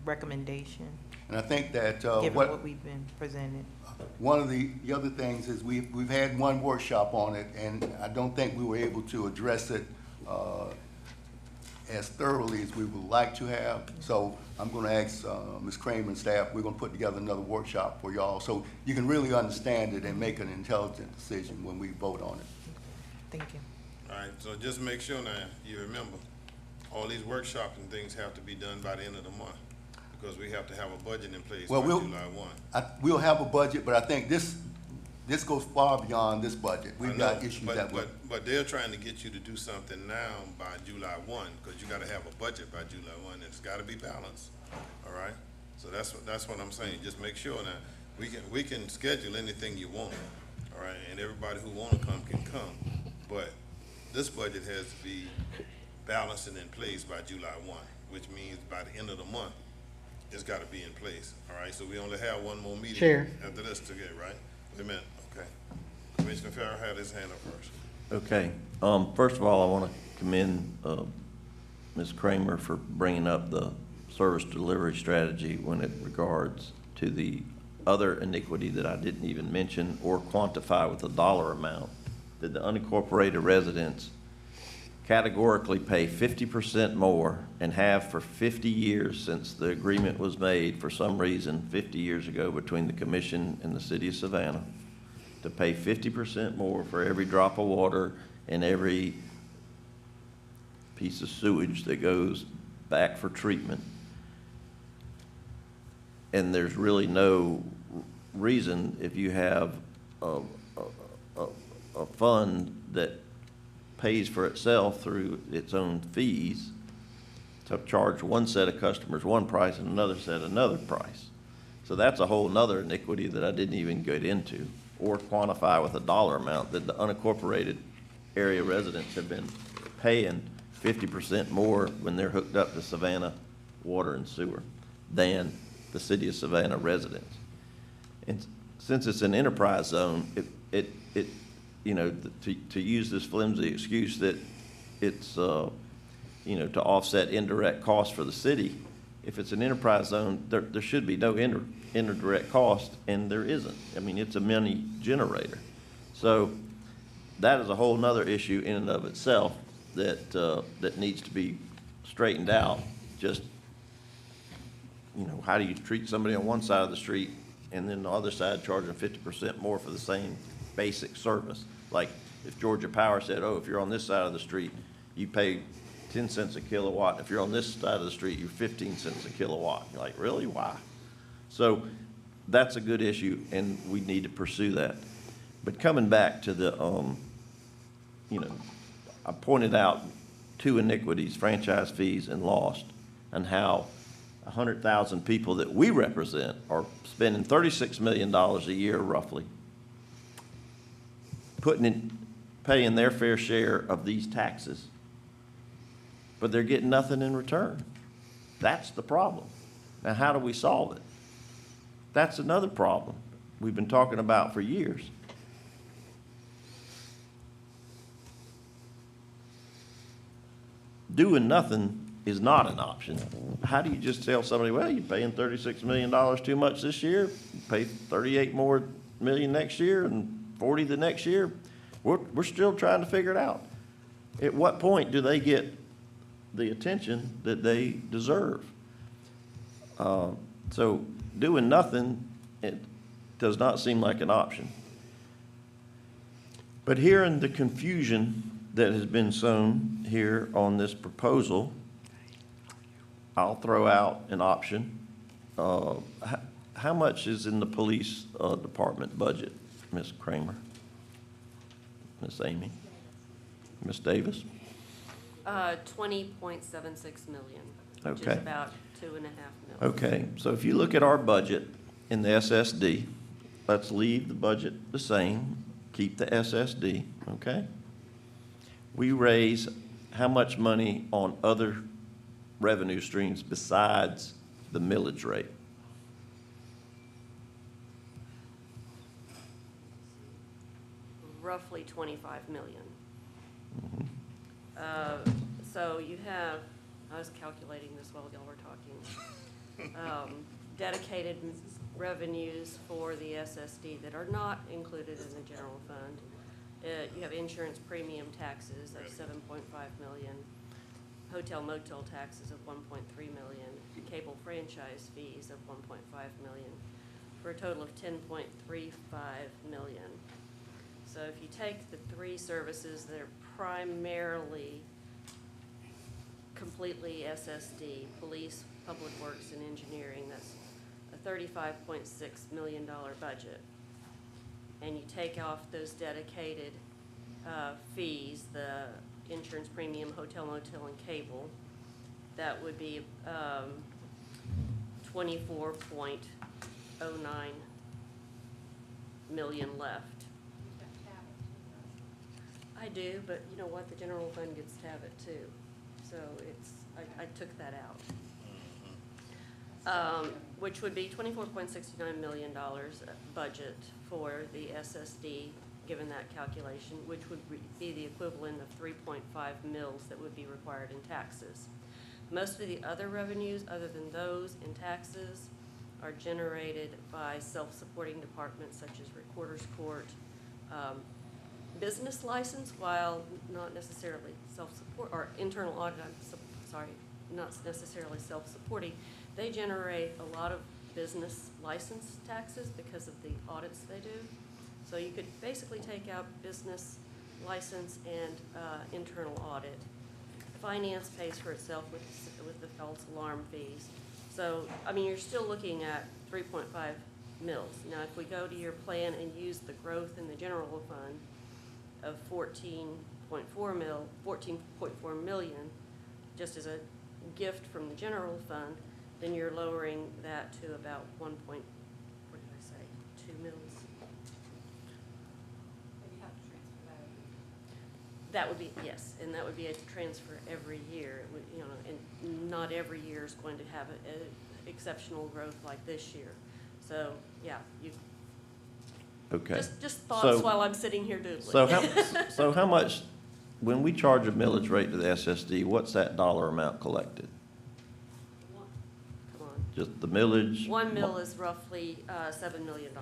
recommendation,
And I think that
given what we've been presented.
one of the other things is we've had one workshop on it, and I don't think we were able to address it as thoroughly as we would like to have. So I'm gonna ask Ms. Kramer and staff, we're gonna put together another workshop for y'all, so you can really understand it and make an intelligent decision when we vote on it.
Thank you.
All right, so just make sure now, you remember, all these workshops and things have to be done by the end of the month, because we have to have a budget in place by
Well,
July 1.
We'll have a budget, but I think this goes far beyond this budget. We've got
I know,
issues that we.
But they're trying to get you to do something now by July 1, because you gotta have a budget by July 1, and it's gotta be balanced, all right? So that's what I'm saying, just make sure now, we can schedule anything you want, all right? And everybody who wanna come can come, but this budget has to be balanced and in place by July 1, which means by the end of the month, it's gotta be in place, all right? So we only have one more meeting.
Chair.
After this to get, right? Wait a minute, okay. Commissioner Farrell had his hand up first.
Okay, first of all, I want to commend, Ms. Kramer for bringing up the service delivery strategy when it regards to the other iniquity that I didn't even mention or quantify with a dollar amount, that the unincorporated residents categorically pay 50% more and have for 50 years since the agreement was made for some reason 50 years ago between the commission and the city of Savannah, to pay 50% more for every drop of water and every piece of sewage that goes back for treatment. And there's really no reason, if you have a fund that pays for itself through its own fees, to charge one set of customers one price and another set another price. So that's a whole nother iniquity that I didn't even get into or quantify with a dollar amount, that the unincorporated area residents have been paying 50% more when they're hooked up to Savannah water and sewer than the city of Savannah residents. And since it's an enterprise zone, it you know, to use this flimsy excuse that it's, you know, to offset indirect costs for the city, if it's an enterprise zone, there should be no indirect cost, and there isn't. I mean, it's a money generator. So that is a whole nother issue in and of itself that, that needs to be straightened out. Just, you know, how do you treat somebody on one side of the street and then the other side charging 50% more for the same basic service? Like if Georgia Power said, oh, if you're on this side of the street, you pay 10 cents a kilowatt. If you're on this side of the street, you're 15 cents a kilowatt. You're like, really? Why? So that's a good issue, and we need to pursue that. But coming back to the, you know, I pointed out two iniquities, franchise fees and lost, and how 100,000 people that we represent are spending $36 million a year roughly, paying their fair share of these taxes, but they're getting nothing in return. That's the problem. Now, how do we solve it? That's another problem we've been talking about for years. Doing nothing is not an option. How do you just tell somebody, well, you're paying $36 million too much this year, you pay $38 more million next year and 40 the next year? We're still trying to figure it out. At what point do they get the attention that they deserve? So doing nothing, it does not seem like an option. But hearing the confusion that has been sown here on this proposal, I'll throw out an option. How much is in the police department budget, Ms. Kramer? Ms. Amy? Ms. Davis?
20.76 million, which is
Okay.
about 2.5 million.
Okay, so if you look at our budget in the SSD, let's leave the budget the same, keep the SSD, okay? We raise how much money on other revenue streams besides the millage rate?
Roughly 25 million. So you have I was calculating this while y'all were talking. Dedicated revenues for the SSD that are not included in the general fund. You have insurance premium taxes of 7.5 million, hotel motel taxes of 1.3 million, cable franchise fees of 1.5 million, for a total of 10.35 million. So if you take the three services that are primarily completely SSD, police, public works, and engineering, that's a $35.6 million budget. And you take off those dedicated fees, the insurance premium, hotel, motel, and cable, that would be 24.09 million left. I do, but you know what, the general fund gets to have it too. So it's, I took that out. Which would be $24.69 million budget for the SSD, given that calculation, which would be the equivalent of 3.5 mils that would be required in taxes. Most of the other revenues, other than those in taxes, are generated by self-supporting departments such as Recorder's Court, business license, while not necessarily self-support, or internal audit, not necessarily self-supporting, they generate a lot of business license taxes because of the audits they do. So you could basically take out business license and internal audit. Finance pays for itself with the false alarm fees. So, I mean, you're still looking at 3.5 mils. Now, if we go to your plan and use the growth in the general fund of 14.4 million, just as a gift from the general fund, then you're lowering that to about 2 mils. That would be, yes, and that would be a transfer every year. It would, you know, and not every year is going to have a exceptional growth like this year. So, yeah, you.
Okay.
Just thoughts
So-
while I'm sitting here doodling.
So how much, when we charge a millage rate to the SSD, what's that dollar amount collected?
Come on.
Just the millage?
1 mil is roughly $7 million,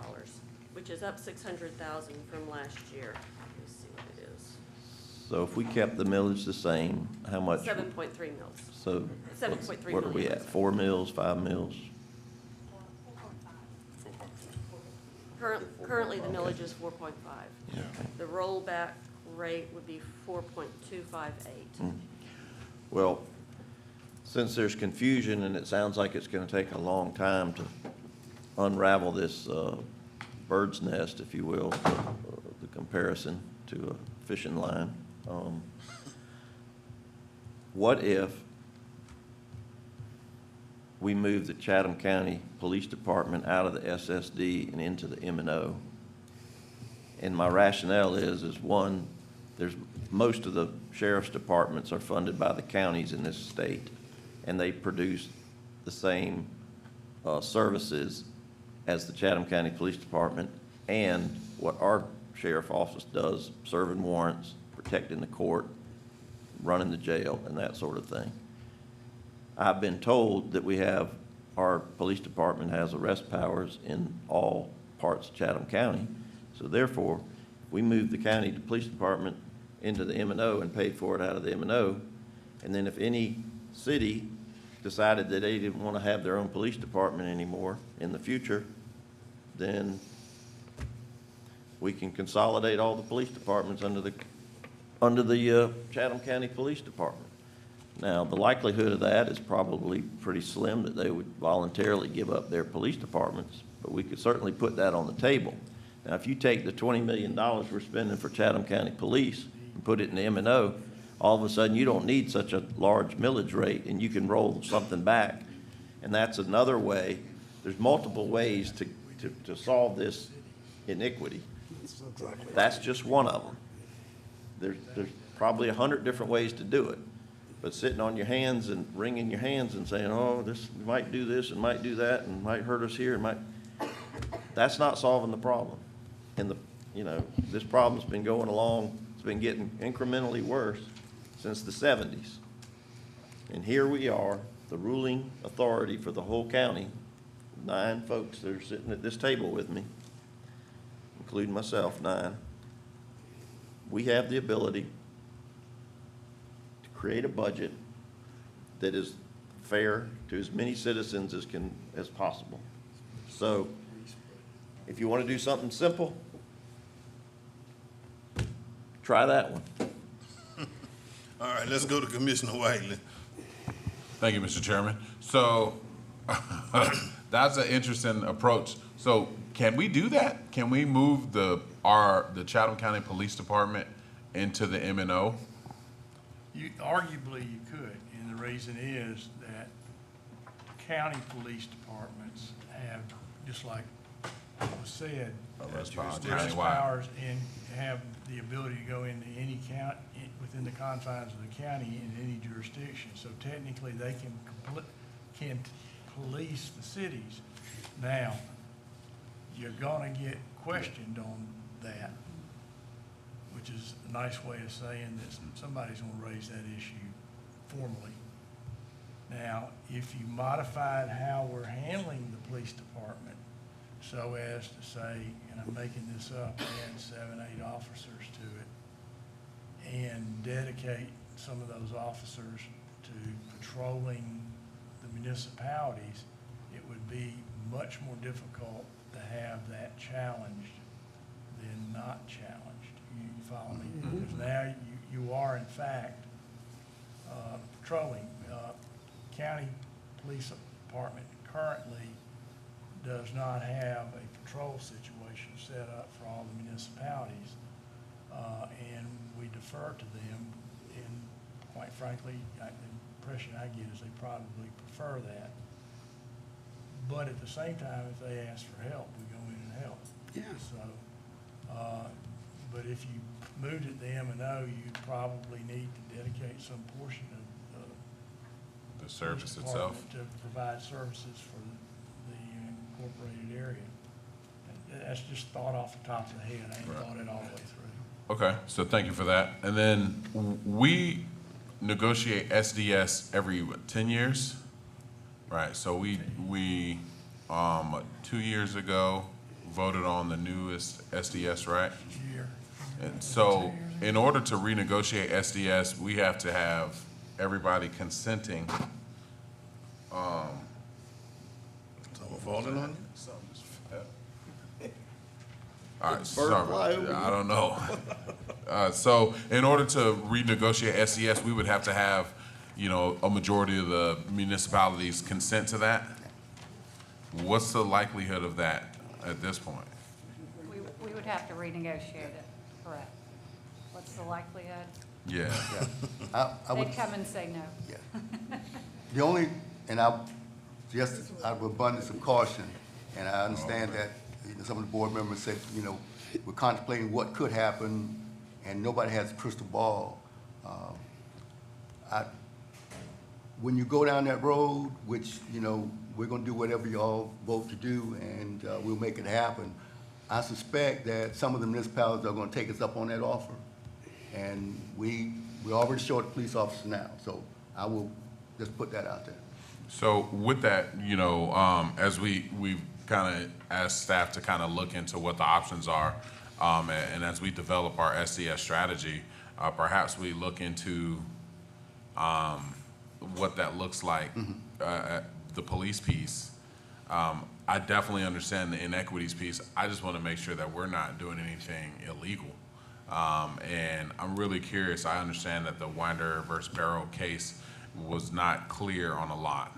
which is up 600,000 from last year. Let me see what it is.
So if we kept the millage the same, how much?
7.3 mils.
So
7.3
what are we
million.
at, 4 mils, 5 mils?
Currently, the millage is 4.5.
Okay.
The rollback rate would be 4.258.
Well, since there's confusion and it sounds like it's gonna take a long time to unravel this bird's nest, if you will, the comparison to a fishing line, what if we move the Chatham County Police Department out of the SSD and into the M&O? And my rationale is one, most of the sheriff's departments are funded by the counties in this state, and they produce the same services as the Chatham County Police Department and what our sheriff office does, serving warrants, protecting the court, running the jail, and that sort of thing. I've been told that our police department has arrest powers in all parts of Chatham County. So therefore, we moved the county police department into the M&O and paid for it out of the M&O. And then if any city decided that they didn't want to have their own police department anymore in the future, then we can consolidate all the police departments under the Chatham County Police Department. Now, the likelihood of that is probably pretty slim that they would voluntarily give up their police departments, but we could certainly put that on the table. Now, if you take the $20 million we're spending for Chatham County Police and put it in the M&O, all of a sudden you don't need such a large millage rate and you can roll something back. And that's another way. There's multiple ways to solve this iniquity. That's just one of them. There's probably 100 different ways to do it. But sitting on your hands and wringing your hands and saying, oh, this might do this and might do that and might hurt us here and that's not solving the problem. And this problem's been going along, it's been getting incrementally worse since the 70s. And here we are, the ruling authority for the whole county, 9 folks that are sitting at this table with me, including myself, 9. We have the ability to create a budget that is fair to as many citizens as possible. So if you want to do something simple, try that one.
All right, let's go to Commissioner Whiteley.
Thank you, Mr. Chairman. So that's an interesting approach. So can we do that? Can we move the Chatham County Police Department into the M&O?
Arguably, you could, and the reason is that county police departments have, just like was said,
Arrest power,
arrest
countywide.
powers and have the ability to go into any county, within the confines of the county in any jurisdiction. So technically, they can police the cities. Now, you're gonna get questioned on that, which is a nice way of saying that somebody's gonna raise that issue formally. Now, if you modified how we're handling the police department so as to say, and I'm making this up, add 7, 8 officers to it and dedicate some of those officers to patrolling the municipalities, it would be much more difficult to have that challenged than not challenged. You follow me? Because now you are in fact patrolling. County Police Department currently does not have a patrol situation set up for all the municipalities, and we defer to them, and quite frankly, the impression I get is they probably prefer that. But at the same time, if they ask for help, we go in and help.
Yeah.
So, but if you moved it to M&O, you'd probably need to dedicate some portion of
The service
police
itself?
department to provide services for the incorporated area. And that's just thought off the top of the head. I ain't
Right.
thought it all the way through.
Okay, so thank you for that. And then we negotiate SDS every, 10 years? Right, so we 2 years ago voted on the newest SDS, right?
Year.
And so in order to renegotiate SDS, we have to have everybody consenting.
Someone falling on you?
All right,
Bird
sorry,
fly over
I don't know. So in order to renegotiate SDS, we would have to have, a majority of the municipalities consent to that. What's the likelihood of that at this point?
We would have to renegotiate it, correct. What's the likelihood?
Yeah.
I would,
They'd come and say no.
yeah. The only, and I, just out of abundance of caution, and I understand that some of the board members said, we're contemplating what could happen, and nobody has a crystal ball. When you go down that road, which, we're gonna do whatever y'all vote to do, and we'll make it happen, I suspect that some of the municipalities are gonna take us up on that offer. And we're already short of police officers now, so I will just put that out there.
So with that, as we've kind of asked staff to kind of look into what the options are, and as we develop our SDS strategy, perhaps we look into what that looks like, the police piece. I definitely understand the inequities piece. I just want to make sure that we're not doing anything illegal. And I'm really curious. I understand that the Winder versus Barrow case was not clear on a lot.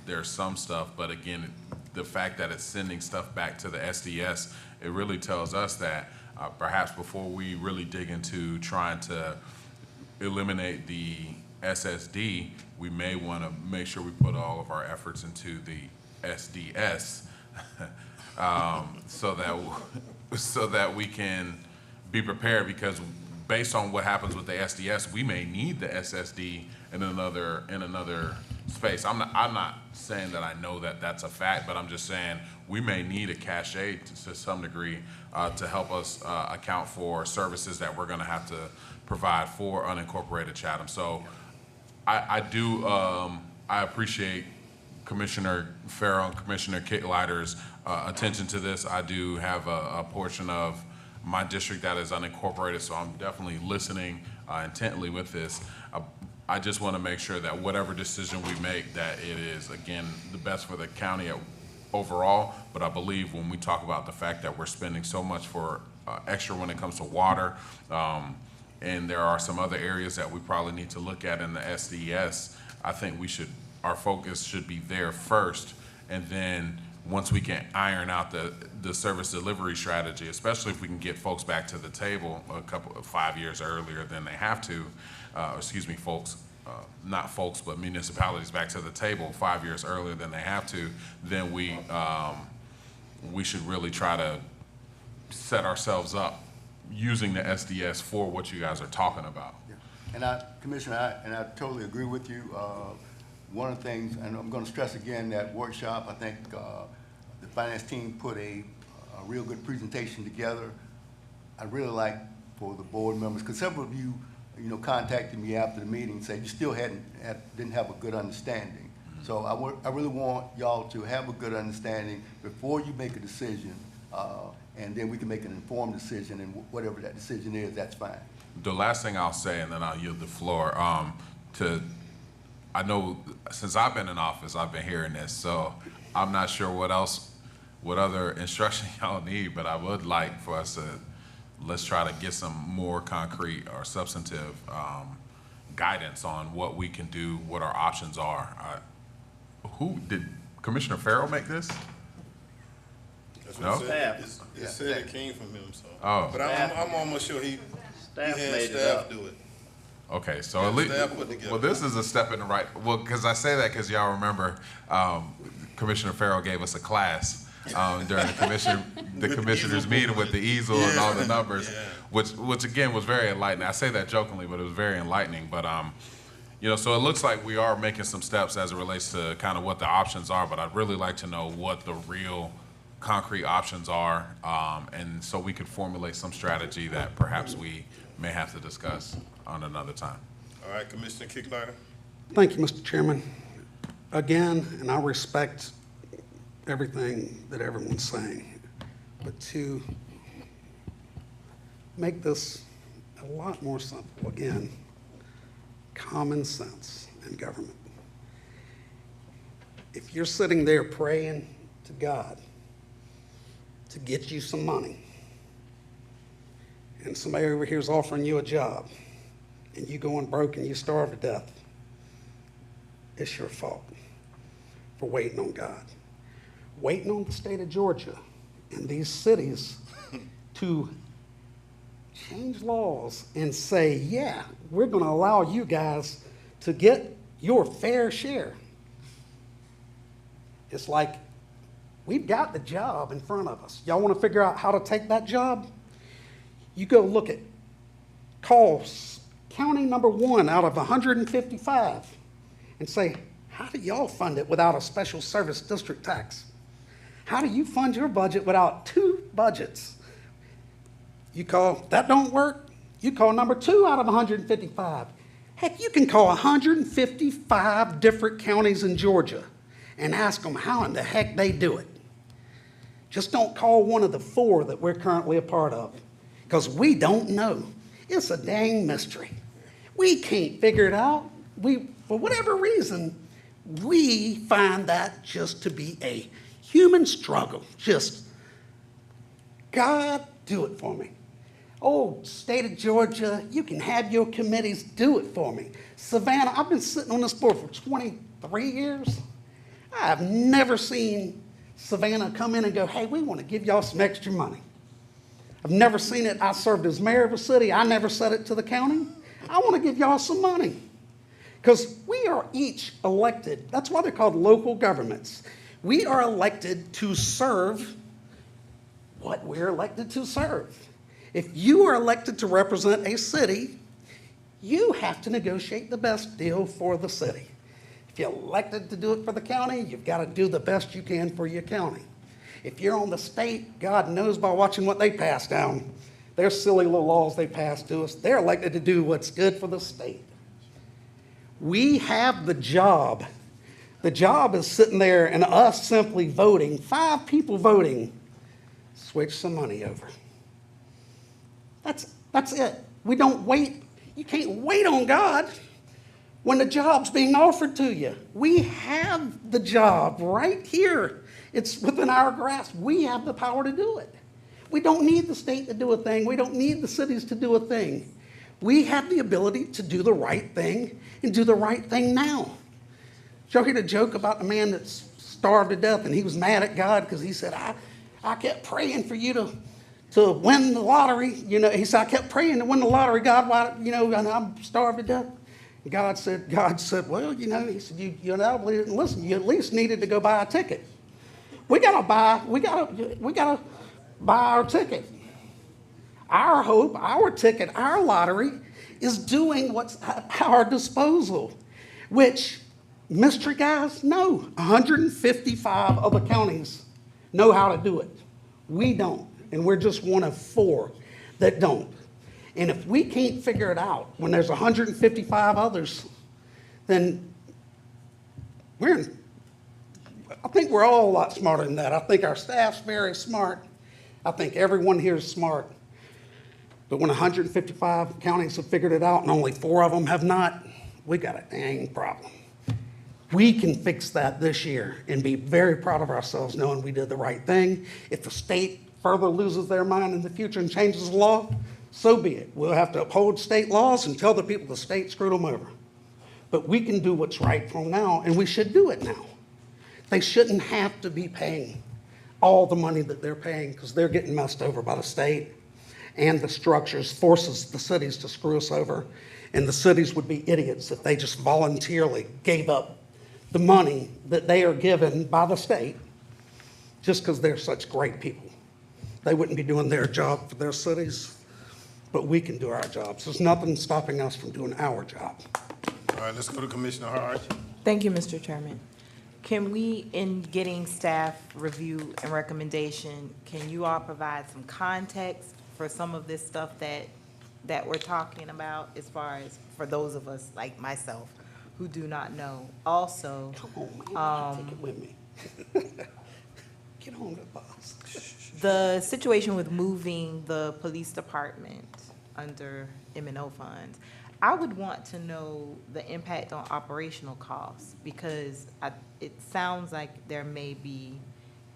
There's some stuff, but again, the fact that it's sending stuff back to the SDS, it really tells us that perhaps before we really dig into trying to eliminate the SSD, we may want to make sure we put all of our efforts into the SDS so that we can be prepared, because based on what happens with the SDS, we may need the SSD in another space. I'm not saying that I know that that's a fact, but I'm just saying we may need a cache to some degree to help us account for services that we're going to have to provide for unincorporated Chatham. So I appreciate Commissioner Farrell and Commissioner Kittleider's attention to this. I do have a portion of my district that is unincorporated, so I'm definitely listening intently with this. I just want to make sure that whatever decision we make, that it is, again, the best for the county overall. But I believe when we talk about the fact that we're spending so much for extra when it comes to water, and there are some other areas that we probably need to look at in the SDS, I think our focus should be there first, and then once we can iron out the service delivery strategy, especially if we can get folks back to the table 5 years earlier than they have to, not folks, but municipalities back to the table 5 years earlier than they have to, then we should really try to set ourselves up using the SDS for what you guys are talking about.
Yeah. And Commissioner, I totally agree with you. One of the things, and I'm going to stress again, that workshop, I think the finance team put a real good presentation together. I'd really like for the board members, because several of you, contacted me after the meeting and said you still didn't have a good understanding. So I really want y'all to have a good understanding before you make a decision, and then we can make an informed decision, and whatever that decision is, that's fine.
The last thing I'll say, and then I'll yield the floor, I know since I've been in office, I've been hearing this, so I'm not sure what other instruction y'all need, but I would like for us to, let's try to get some more concrete or substantive guidance on what we can do, what our options are. Who did Commissioner Farrell make this?
That's
No?
what it said it came from him, so.
Oh.
But I'm almost sure he had
made it
staff
up.
do it.
Okay, so at least,
Staff put together.
well, this is a step in the right, well, because I say that because y'all remember Commissioner Farrell gave us a class during the commissioners meeting with the easel and all the numbers, which again was very enlightening. I say that jokingly, but it was very enlightening. But so it looks like we are making some steps as it relates to kind of what the options are. But I'd really like to know what the real concrete options are, and so we could formulate some strategy that perhaps we may have to discuss on another time.
All right, Commissioner Kittleider.
Thank you, Mr. Chairman. Again, and I respect everything that everyone's saying, but to make this a lot more simple, again, common sense in government. If you're sitting there praying to God to get you some money, and somebody over here is offering you a job, and you going broke and you starve to death, it's your fault for waiting on God. Waiting on the state of Georgia and these cities to change laws and say, yeah, we're going to allow you guys to get your fair share. It's like, we've got the job in front of us. Y'all want to figure out how to take that job? You go look at costs, county number 1 out of 155, and say, how do y'all fund it without a special service district tax? How do you fund your budget without 2 budgets? You call, that don't work? You call number 2 out of 155. Heck, you can call 155 different counties in Georgia and ask them how in the heck they do it. Just don't call one of the 4 that we're currently a part of, because we don't know. It's a dang mystery. We can't figure it out. For whatever reason, we find that just to be a human struggle. Just, God, do it for me. Oh, state of Georgia, you can have your committees do it for me. Savannah, I've been sitting on this board for 23 years. I have never seen Savannah come in and go, hey, we want to give y'all some extra money. I've never seen it. I served as mayor of a city. I never said it to the county. I want to give y'all some money. Because we are each elected. That's why they're called local governments. We are elected to serve what we're elected to serve. If you are elected to represent a city, you have to negotiate the best deal for the city. If you're elected to do it for the county, you've got to do the best you can for your county. If you're on the state, God knows by watching what they pass down, their silly little laws they pass to us, they're elected to do what's good for the state. We have the job. The job is sitting there and us simply voting, 5 people voting, switch some money over. That's it. We don't wait. You can't wait on God when the job's being offered to you. We have the job right here. It's within our grasp. We have the power to do it. We don't need the state to do a thing. We don't need the cities to do a thing. We have the ability to do the right thing and do the right thing now. Did y'all hear the joke about the man that's starved to death and he was mad at God because he said, I kept praying for you to win the lottery. You know, he said, I kept praying to win the lottery, God, why, you know, and I'm starved to death. And God said, well, you know, he said, you undoubtedly didn't listen. You at least needed to go buy a ticket. We gotta buy our ticket. Our hope, our ticket, our lottery is doing what's at our disposal, which mystery guys know. 155 other counties know how to do it. We don't, and we're just one of 4 that don't. And if we can't figure it out when there's 155 others, then I think we're all a lot smarter than that. I think our staff's very smart. I think everyone here is smart. But when 155 counties have figured it out and only 4 of them have not, we got a dang problem. We can fix that this year and be very proud of ourselves knowing we did the right thing. If the state further loses their mind in the future and changes the law, so be it. We'll have to uphold state laws and tell the people the state screwed them over. But we can do what's right from now, and we should do it now. They shouldn't have to be paying all the money that they're paying because they're getting messed over by the state, and the structures forces the cities to screw us over. And the cities would be idiots if they just voluntarily gave up the money that they are given by the state just because they're such great people. They wouldn't be doing their job for their cities, but we can do our jobs. There's nothing stopping us from doing our job.
All right, let's go to Commissioner Hart.
Thank you, Mr. Chairman. Can we, in getting staff review and recommendation, can you all provide some context for some of this stuff that we're talking about, as far as for those of us like myself who do not know? Also,
Come on, man, take it with me. Get on the bus.
the situation with moving the police department under M&O funds, I would want to know the impact on operational costs, because it sounds like there may be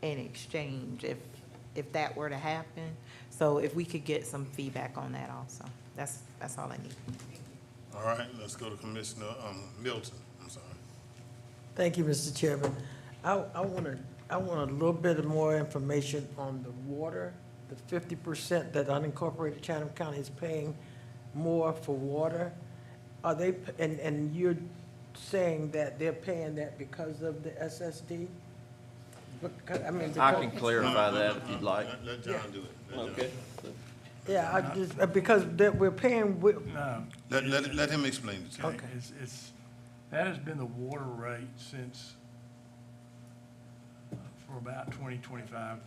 an exchange if that were to happen. So if we could get some feedback on that also. That's all I need.
All right, let's go to Commissioner Milton. I'm sorry.
Thank you, Mr. Chairman. I want a little bit more information on the water, the 50% that unincorporated Chatham County is paying more for water. Are they, and you're saying that they're paying that because of the SSD?
I can clarify that if you'd like.
Let John do it.
Okay.
Yeah, I just, because we're paying,
No.
Let him explain it to you.
Okay.
That has been the water rate since, for about 20, 25.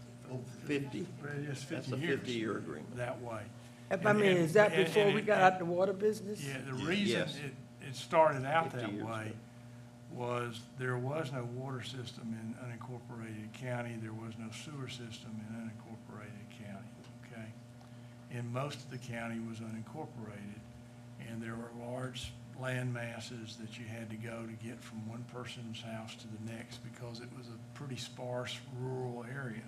50.
It's 50
That's a
years
50-year agreement.
that way.
I mean, is that before we got out the water business?
Yeah, the reason
Yes.
it started out
50
that
years
way was there was no water system in unincorporated county, there was no sewer system in unincorporated county, okay? And most of the county was unincorporated, and there were large land masses that you had to go to get from one person's house to the next because it was a pretty sparse rural area.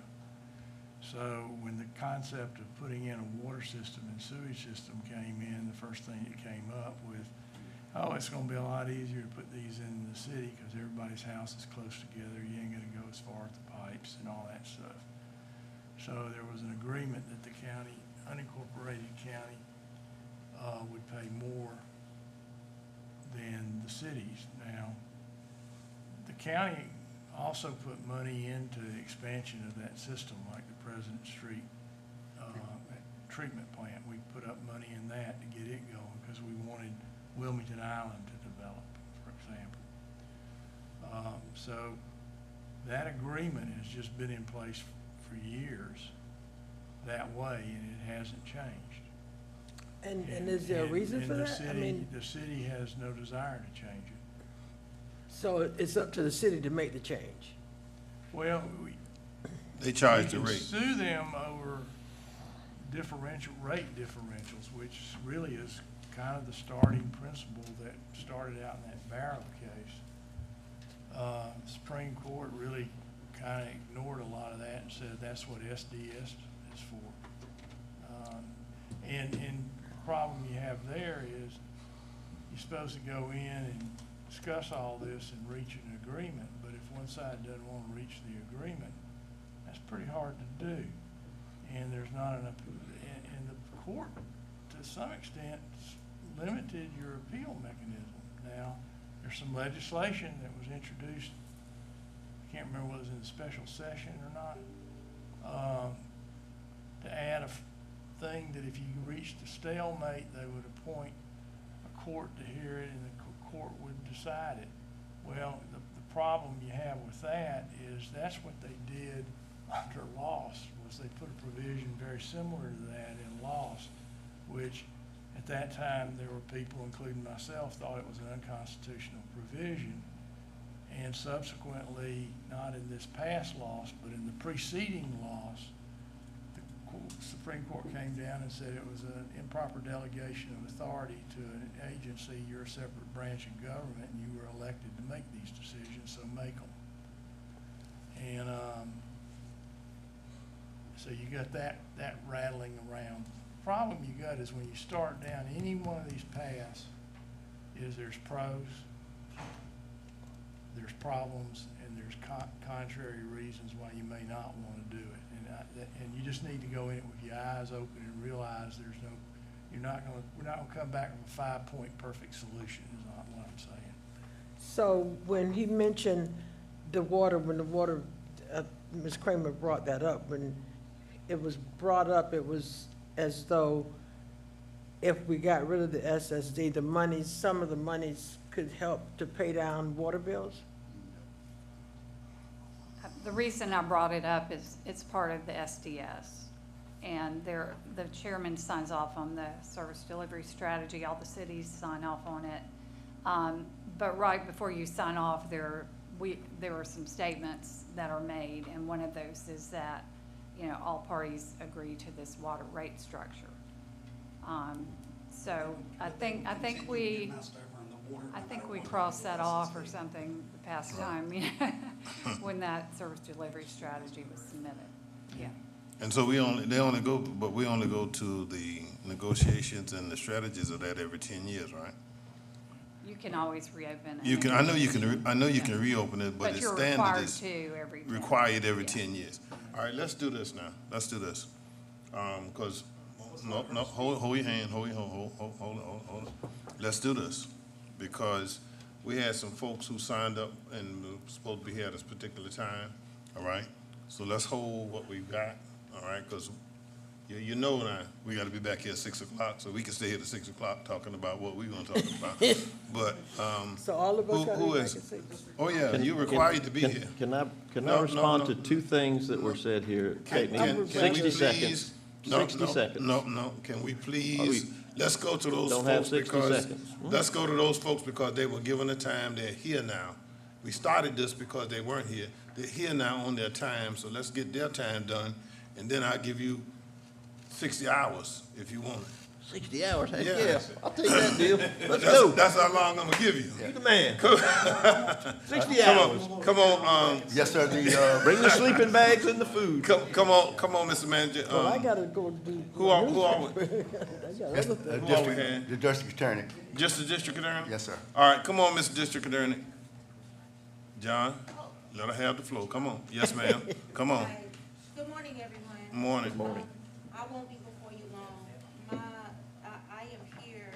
So when the concept of putting in a water system and sewage system came in, the first thing that came up with, oh, it's gonna be a lot easier to put these in the city because everybody's house is close together. You ain't gonna go as far as the pipes and all that stuff. So there was an agreement that the county, unincorporated county, would pay more than the cities. Now, the county also put money into the expansion of that system, like the President Street treatment plant. We put up money in that to get it going because we wanted Wilmington Island to develop, for example. So that agreement has just been in place for years that way, and it hasn't changed.
And is there a reason for that?
The city has no desire to change it.
So it's up to the city to make the change.
Well,
They charge the
we can
rate.
sue them over rate differentials, which really is kind of the starting principle that started out in that Barrow case. Supreme Court really kind of ignored a lot of that and said that's what SDS is for. And the problem you have there is you're supposed to go in and discuss all this and reach an agreement, but if one side doesn't want to reach the agreement, that's pretty hard to do. And there's not enough, and the court, to some extent, limited your appeal mechanism. Now, there's some legislation that was introduced, I can't remember whether it was in the special session or not, to add a thing that if you reached a stalemate, they would appoint a court to hear it and the court would decide it. Well, the problem you have with that is that's what they did under loss, was they put a provision very similar to that in loss, which at that time there were people, including myself, thought it was an unconstitutional provision. And subsequently, not in this past loss, but in the preceding loss, the Supreme Court came down and said it was an improper delegation of authority to an agency. You're a separate branch of government and you were elected to make these decisions, so make them. And so you got that rattling around. The problem you got is when you start down any one of these paths, is there's pros, there's problems, and there's contrary reasons why you may not want to do it. And you just need to go in it with your eyes open and realize we're not gonna come back with a 5-point perfect solution is not what I'm saying.
So when he mentioned the water, Ms. Kramer brought that up, when it was brought up, it was as though if we got rid of the SSD, some of the monies could help to pay down water bills?
The reason I brought it up is it's part of the SDS. And the chairman signs off on the service delivery strategy, all the cities sign off on it. But right before you sign off, there were some statements that are made, and one of those is that, all parties agree to this water rate structure. So I think we crossed that off or something the past time, when that service delivery strategy was submitted. Yeah.
And so we only go to the negotiations and the strategies of that every 10 years, right?
You can always reopen it.
You can, I know you can reopen it, but its
you're
standard
required
is
to every.
required every 10 years. All right, let's do this now. Let's do this. Because, hold your hand, hold on. Let's do this. Because we had some folks who signed up and were supposed to be here at this particular time, all right? So let's hold what we've got, all right? Because now, we got to be back here at 6 o'clock, so we can stay here at 6 o'clock talking about what we're going to talk about. But,
So all of us got to be
who
back
is?
at 6?
Oh, yeah, you're required to be here.
Can I
No,
respond
no.
to two things that were said here? Take me
Can we
60
please-
seconds. 60 seconds.
No, can we please, let's go to those
Don't have
folks
60
because,
seconds.
let's go to those folks because they were given the time, they're here now. We started this because they weren't here. They're here now on their time, so let's get their time done, and then I'll give you 60 hours if you want it.
60 hours, heck
Yeah.
yeah. I'll take that deal. Let's go.
That's how long I'm gonna give you.
You the man. 60
Come
hours.
on, come on,
Yes, sir,
Bring the sleeping bags and the food.
come on, Mr. Manager.
Well, I got to go do.
who are we?
I got other things.
Who are we here?
the district attorney.
Just the district attorney?
Yes, sir.
All right, come on, Mr. District Attorney. John, let her have the floor. Come on. Yes, ma'am. Come on.
Good morning, everyone.
Morning.
I won't be before you long. I am here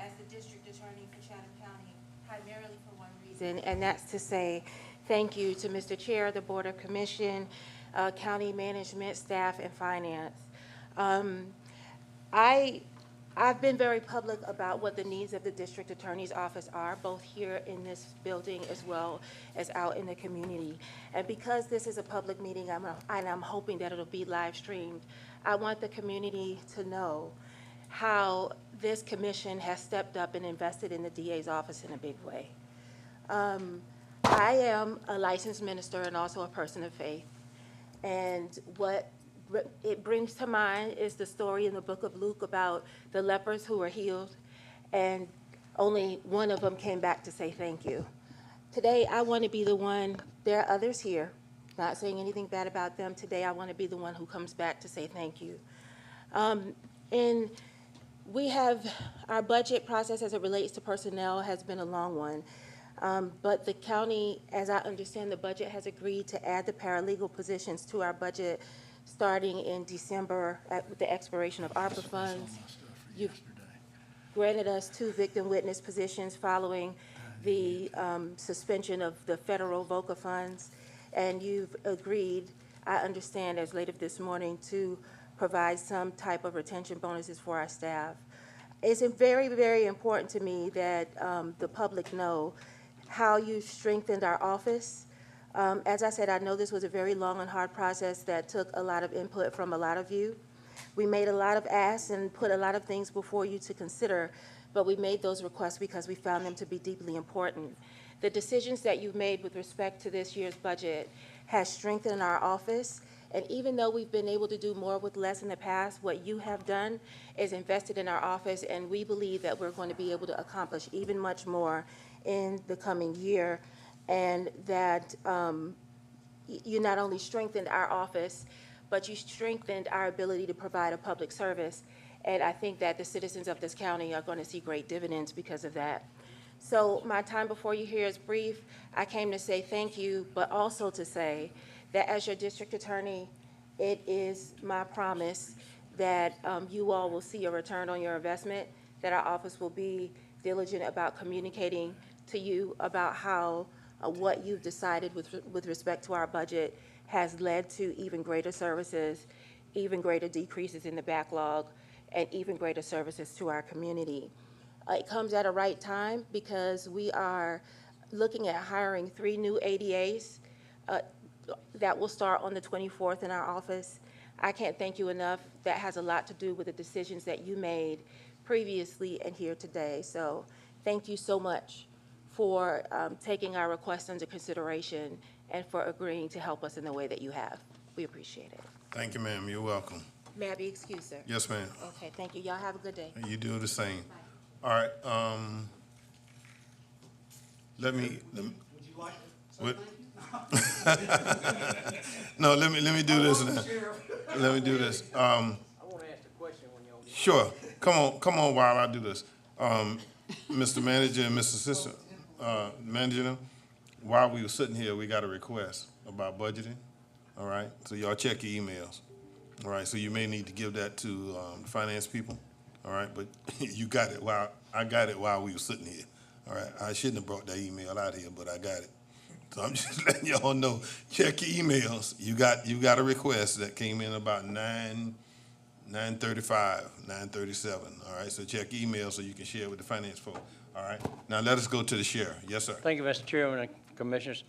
as the district attorney for Chatham County primarily for one reason, and that's to say thank you to Mr. Chair, the Board of Commission, county management, staff, and finance. I've been very public about what the needs of the district attorney's office are, both here in this building as well as out in the community. And because this is a public meeting, and I'm hoping that it'll be live streamed, I want the community to know how this commission has stepped up and invested in the DA's office in a big way. I am a licensed minister and also a person of faith. And what it brings to mind is the story in the book of Luke about the lepers who were healed, and only one of them came back to say thank you. Today, I want to be the one, there are others here, not saying anything bad about them. Today, I want to be the one who comes back to say thank you. And we have, our budget process as it relates to personnel has been a long one. But the county, as I understand, the budget has agreed to add the paralegal positions to our budget starting in December with the expiration of ARPA funds. You've granted us 2 victim witness positions following the suspension of the federal VOCA funds. And you've agreed, I understand as late of this morning, to provide some type of retention bonuses for our staff. It's very, very important to me that the public know how you strengthened our office. As I said, I know this was a very long and hard process that took a lot of input from a lot of you. We made a lot of asks and put a lot of things before you to consider, but we made those requests because we found them to be deeply important. The decisions that you've made with respect to this year's budget has strengthened our office, and even though we've been able to do more with less in the past, what you have done is invested in our office, and we believe that we're going to be able to accomplish even much more in the coming year, and that you not only strengthened our office, but you strengthened our ability to provide a public service. And I think that the citizens of this county are going to see great dividends because of that. So my time before you here is brief. I came to say thank you, but also to say that as your district attorney, it is my promise that you all will see a return on your investment, that our office will be diligent about communicating to you about how what you've decided with respect to our budget has led to even greater services, even greater decreases in the backlog, and even greater services to our community. It comes at a right time because we are looking at hiring 3 new ADAs that will start on the 24th in our office. I can't thank you enough. That has a lot to do with the decisions that you made previously and here today. So thank you so much for taking our request under consideration and for agreeing to help us in the way that you have. We appreciate it.
Thank you, ma'am. You're welcome.
May I be excused, sir?
Yes, ma'am.
Okay, thank you. Y'all have a good day.
You do the same. All right, let me. Would you like to? No, let me do this now. Let me do this.
I want to ask a question when y'all get.
Sure. Come on while I do this. Mr. Manager and Mr. Assistant Manager, while we were sitting here, we got a request about budgeting. All right, so y'all check your emails. All right, so you may need to give that to the finance people. All right, but you got it while I got it while we were sitting here. All right, I shouldn't have brought that email out here, but I got it. So I'm just letting y'all know, check your emails. You got a request that came in about 9:35, 9:37. All right, so check your email so you can share it with the finance folks. All right, now let us go to the sheriff. Yes, sir.
Thank you, Mr. Chairman and Commissioners.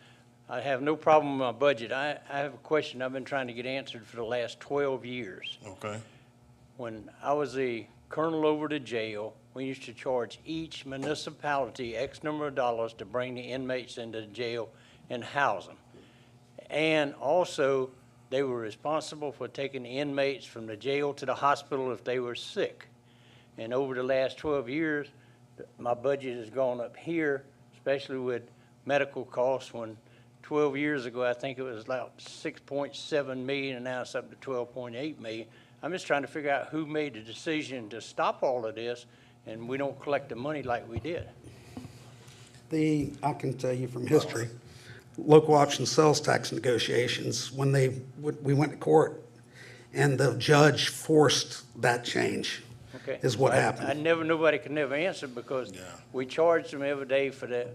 I have no problem with my budget. I have a question I've been trying to get answered for the last 12 years.
Okay.
When I was the colonel over the jail, we used to charge each municipality X number of dollars to bring the inmates into the jail and house them. And also, they were responsible for taking the inmates from the jail to the hospital if they were sick. And over the last 12 years, my budget has gone up here, especially with medical costs, when 12 years ago, I think it was about 6.7 million, and now it's up to 12.8 million. I'm just trying to figure out who made the decision to stop all of this, and we don't collect the money like we did.
I can tell you from history, local option sales tax negotiations, when we went to court, and the judge forced that change,
Okay.
is what happened.
Nobody could never answer because we charged them every day for the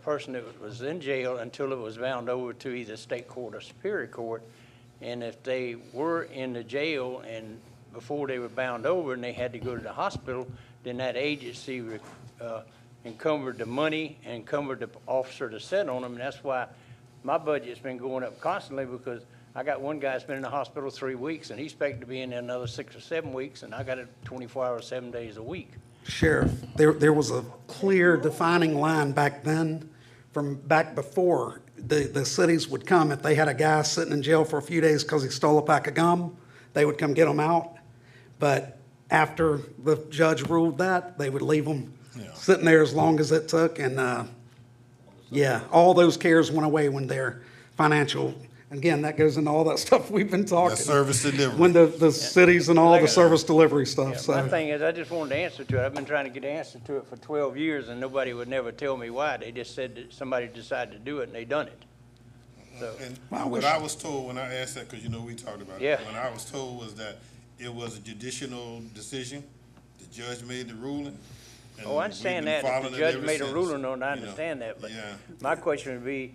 person that was in jail until it was bound over to either state court or superior court. And if they were in the jail and before they were bound over and they had to go to the hospital, then that agency encumbered the money and encumbered the officer to sit on them. And that's why my budget's been going up constantly, because I got one guy that's been in the hospital 3 weeks and he's expected to be in there another 6 or 7 weeks, and I got it 24 hours, 7 days a week.
Sheriff, there was a clear defining line back then from back before. The cities would come, if they had a guy sitting in jail for a few days because he stole a pack of gum, they would come get him out. But after the judge ruled that, they would leave him sitting there as long as it took. And, yeah, all those cares went away when their financial, again, that goes into all that stuff we've been talking.
The service delivery.
When the cities and all the service delivery stuff,
Yeah,
so.
my thing is, I just wanted to answer to it. I've been trying to get an answer to it for 12 years, and nobody would never tell me why. They just said that somebody decided to do it, and they done it. So,
And what I was told when I asked that, because you know we talked about it.
Yeah.
When I was told was that it was a judicial decision. The judge made the ruling. and
oh, I understand
we've been
that. If
following
the
it
judge
ever
made a
since,
ruling on it, I
you know.
understand that. But
Yeah.
my question would be,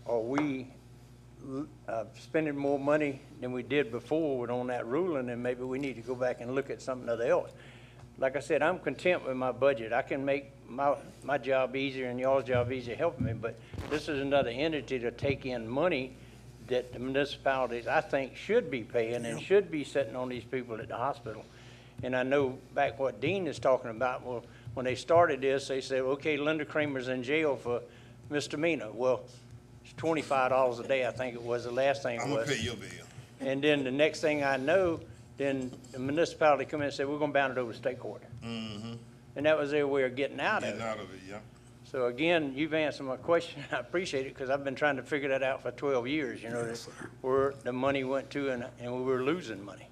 are we spending more money than we did before on that ruling, and maybe we need to go back and look at something else. Like I said, I'm content with my budget. I can make my job easier and y'all's job easier helping me, but this is another entity to take in money that the municipalities, I think, should be paying and should be sitting on these people at the hospital. And I know back what Dean is talking about, well, when they started this, they said, okay, Linda Kramer's in jail for misdemeanor. Well, it's $25 a day, I think it was, the last thing it
I'm
was.
gonna pay your bill.
And then the next thing I know, then the municipality come in and said, we're gonna bound it over to state court.
Mm-hmm.
And that was their way of getting out of
Getting
it.
out of it, yeah.
So again, you've answered my question. I appreciate it, because I've been trying to figure that out for 12 years, you know, where the money went to, and we were losing money.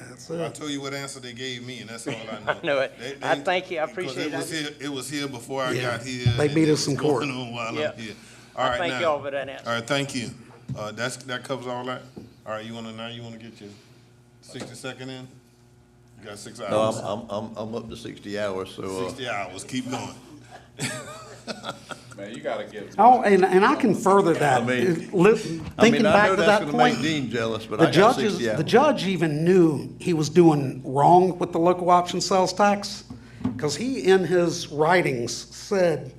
That's
I
it.
told you what answer they gave me, and that's all I know.
I know it. I thank you. I
because
appreciate
it was here before I
Yeah.
got here.
They
and
beat
it
us in
was
court.
going on while
Yeah.
I'm here. All
I
right,
thank
now.
y'all for that answer.
All right, thank you. That covers all that? All right, you wanna get your 60-second in? You got 6 hours?
No, I'm up to 60 hours, so,
60 hours, keep going.
Man, you gotta give.
Oh, and I can further that.
I mean-
Thinking
I
back
know
to
that's
that
gonna make
point,
Dean jealous, but
the
I got 60
judges,
hours.
the judge even knew he was doing wrong with the local option sales tax, because he, in his writings, said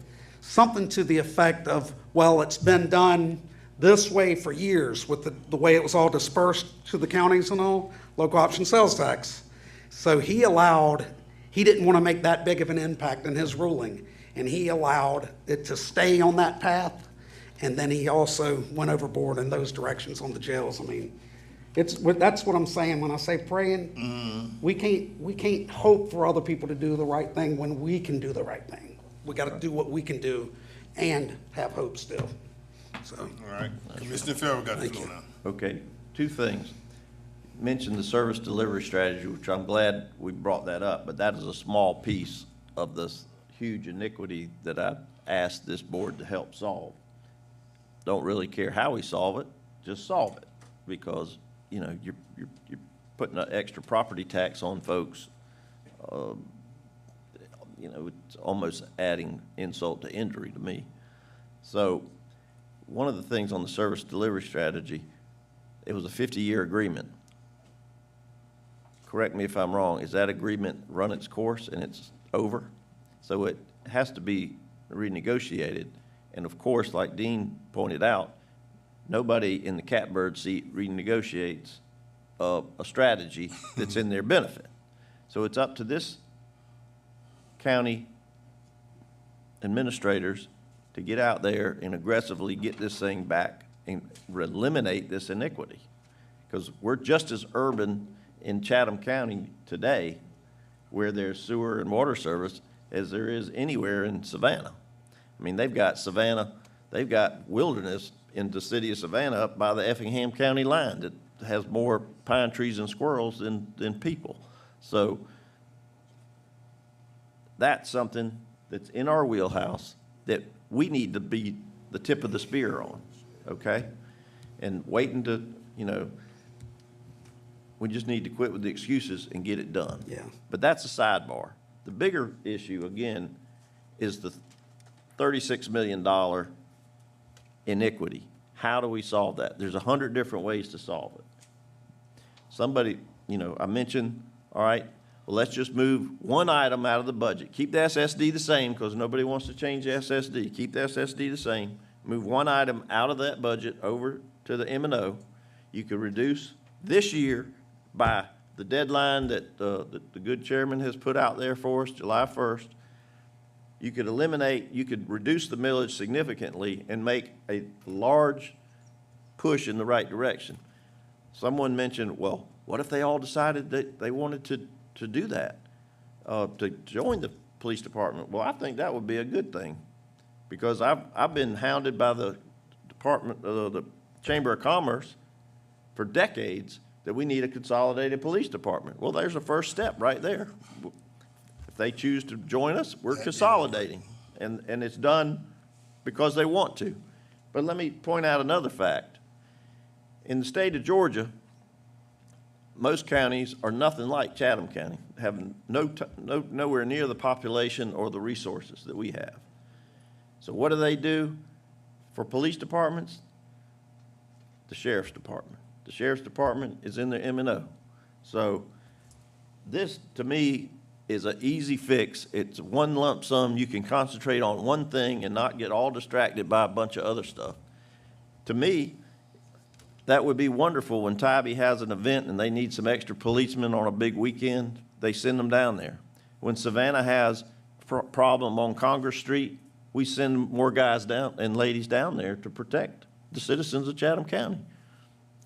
something to the effect of, well, it's been done this way for years with the way it was all dispersed to the counties and all, local option sales tax. So he didn't want to make that big of an impact in his ruling, and he allowed it to stay on that path. And then he also went overboard in those directions on the jails. I mean, that's what I'm saying when I say praying. We can't hope for other people to do the right thing when we can do the right thing. We got to do what we can do and have hope still. So,
All right, Commissioner Farrell got the floor now.
Okay, 2 things. Mentioned the service delivery strategy, which I'm glad we brought that up, but that is a small piece of this huge iniquity that I asked this board to help solve. Don't really care how we solve it, just solve it, because, you know, you're putting an extra property tax on folks. You know, it's almost adding insult to injury to me. So, one of the things on the service delivery strategy, it was a 50-year agreement. Correct me if I'm wrong, is that agreement run its course and it's over? So it has to be renegotiated. And of course, like Dean pointed out, nobody in the catbird seat renegotiates a strategy that's in their benefit. So it's up to this county administrators to get out there and aggressively get this thing back and eliminate this iniquity. Because we're just as urban in Chatham County today, where there's sewer and water service, as there is anywhere in Savannah. I mean, they've got wilderness in the city of Savannah up by the Effingham County line that has more pine trees and squirrels than people. So that's something that's in our wheelhouse that we need to be the tip of the spear on, okay? And waiting to, you know, we just need to quit with the excuses and get it done.
Yeah.
But that's a sidebar. The bigger issue, again, is the $36 million iniquity. How do we solve that? There's 100 different ways to solve it. Somebody, you know, I mentioned, all right, well, let's just move one item out of the budget. Keep the SSD the same, because nobody wants to change the SSD. Keep the SSD the same. Move one item out of that budget over to the M&O. You could reduce this year by the deadline that the good chairman has put out there for us, July 1st, you could eliminate, you could reduce the millage significantly and make a large push in the right direction. Someone mentioned, well, what if they all decided that they wanted to do that, to join the police department? Well, I think that would be a good thing, because I've been hounded by the the Chamber of Commerce for decades that we need a consolidated police department. Well, there's a first step right there. If they choose to join us, we're consolidating, and it's done because they want to. But let me point out another fact. In the state of Georgia, most counties are nothing like Chatham County, having nowhere near the population or the resources that we have. So what do for police departments? The sheriff's department. The sheriff's department is in the M&O. So this, to me, is an easy fix. It's one lump sum. You can concentrate on one thing and not get all distracted by a bunch of other stuff. To me, that would be wonderful. When Tybee has an event and they need some extra policemen on a big weekend, they send them down there. When Savannah has a problem on Congress Street, we send more guys down and ladies down there to protect the citizens of Chatham County.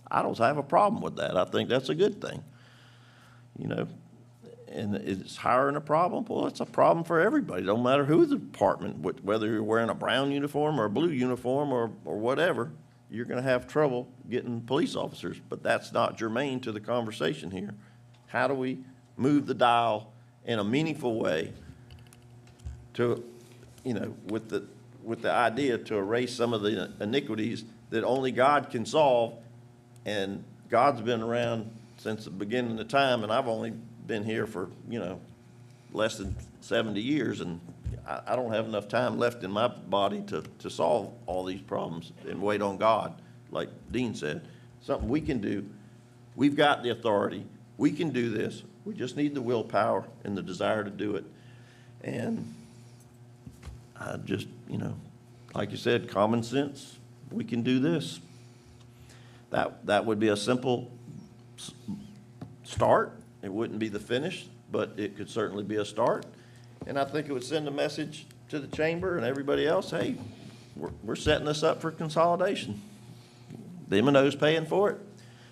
I don't have a problem with that. I think that's a good thing. You know, and it's hiring a problem. Well, it's a problem for everybody. Don't matter who the department, whether you're wearing a brown uniform or a blue uniform or whatever, you're going to have trouble getting police officers. But that's not germane to the conversation here. How do we move the dial in a meaningful way to, you know, with the idea to erase some of the iniquities that only God can solve? And God's been around since the beginning of time, and I've only been here for, you know, less than 70 years, and I don't have enough time left in my body to solve all these problems and wait on God, like Dean said. Something we can do. We've got the authority. We can do this. We just need the willpower and the desire to do it. And I just, you know, like you said, common sense, we can do this. That would be a simple start. It wouldn't be the finish, but it could certainly be a start. And I think it would send a message to the chamber and everybody else, hey, we're setting this up for consolidation. The M&O's paying for it.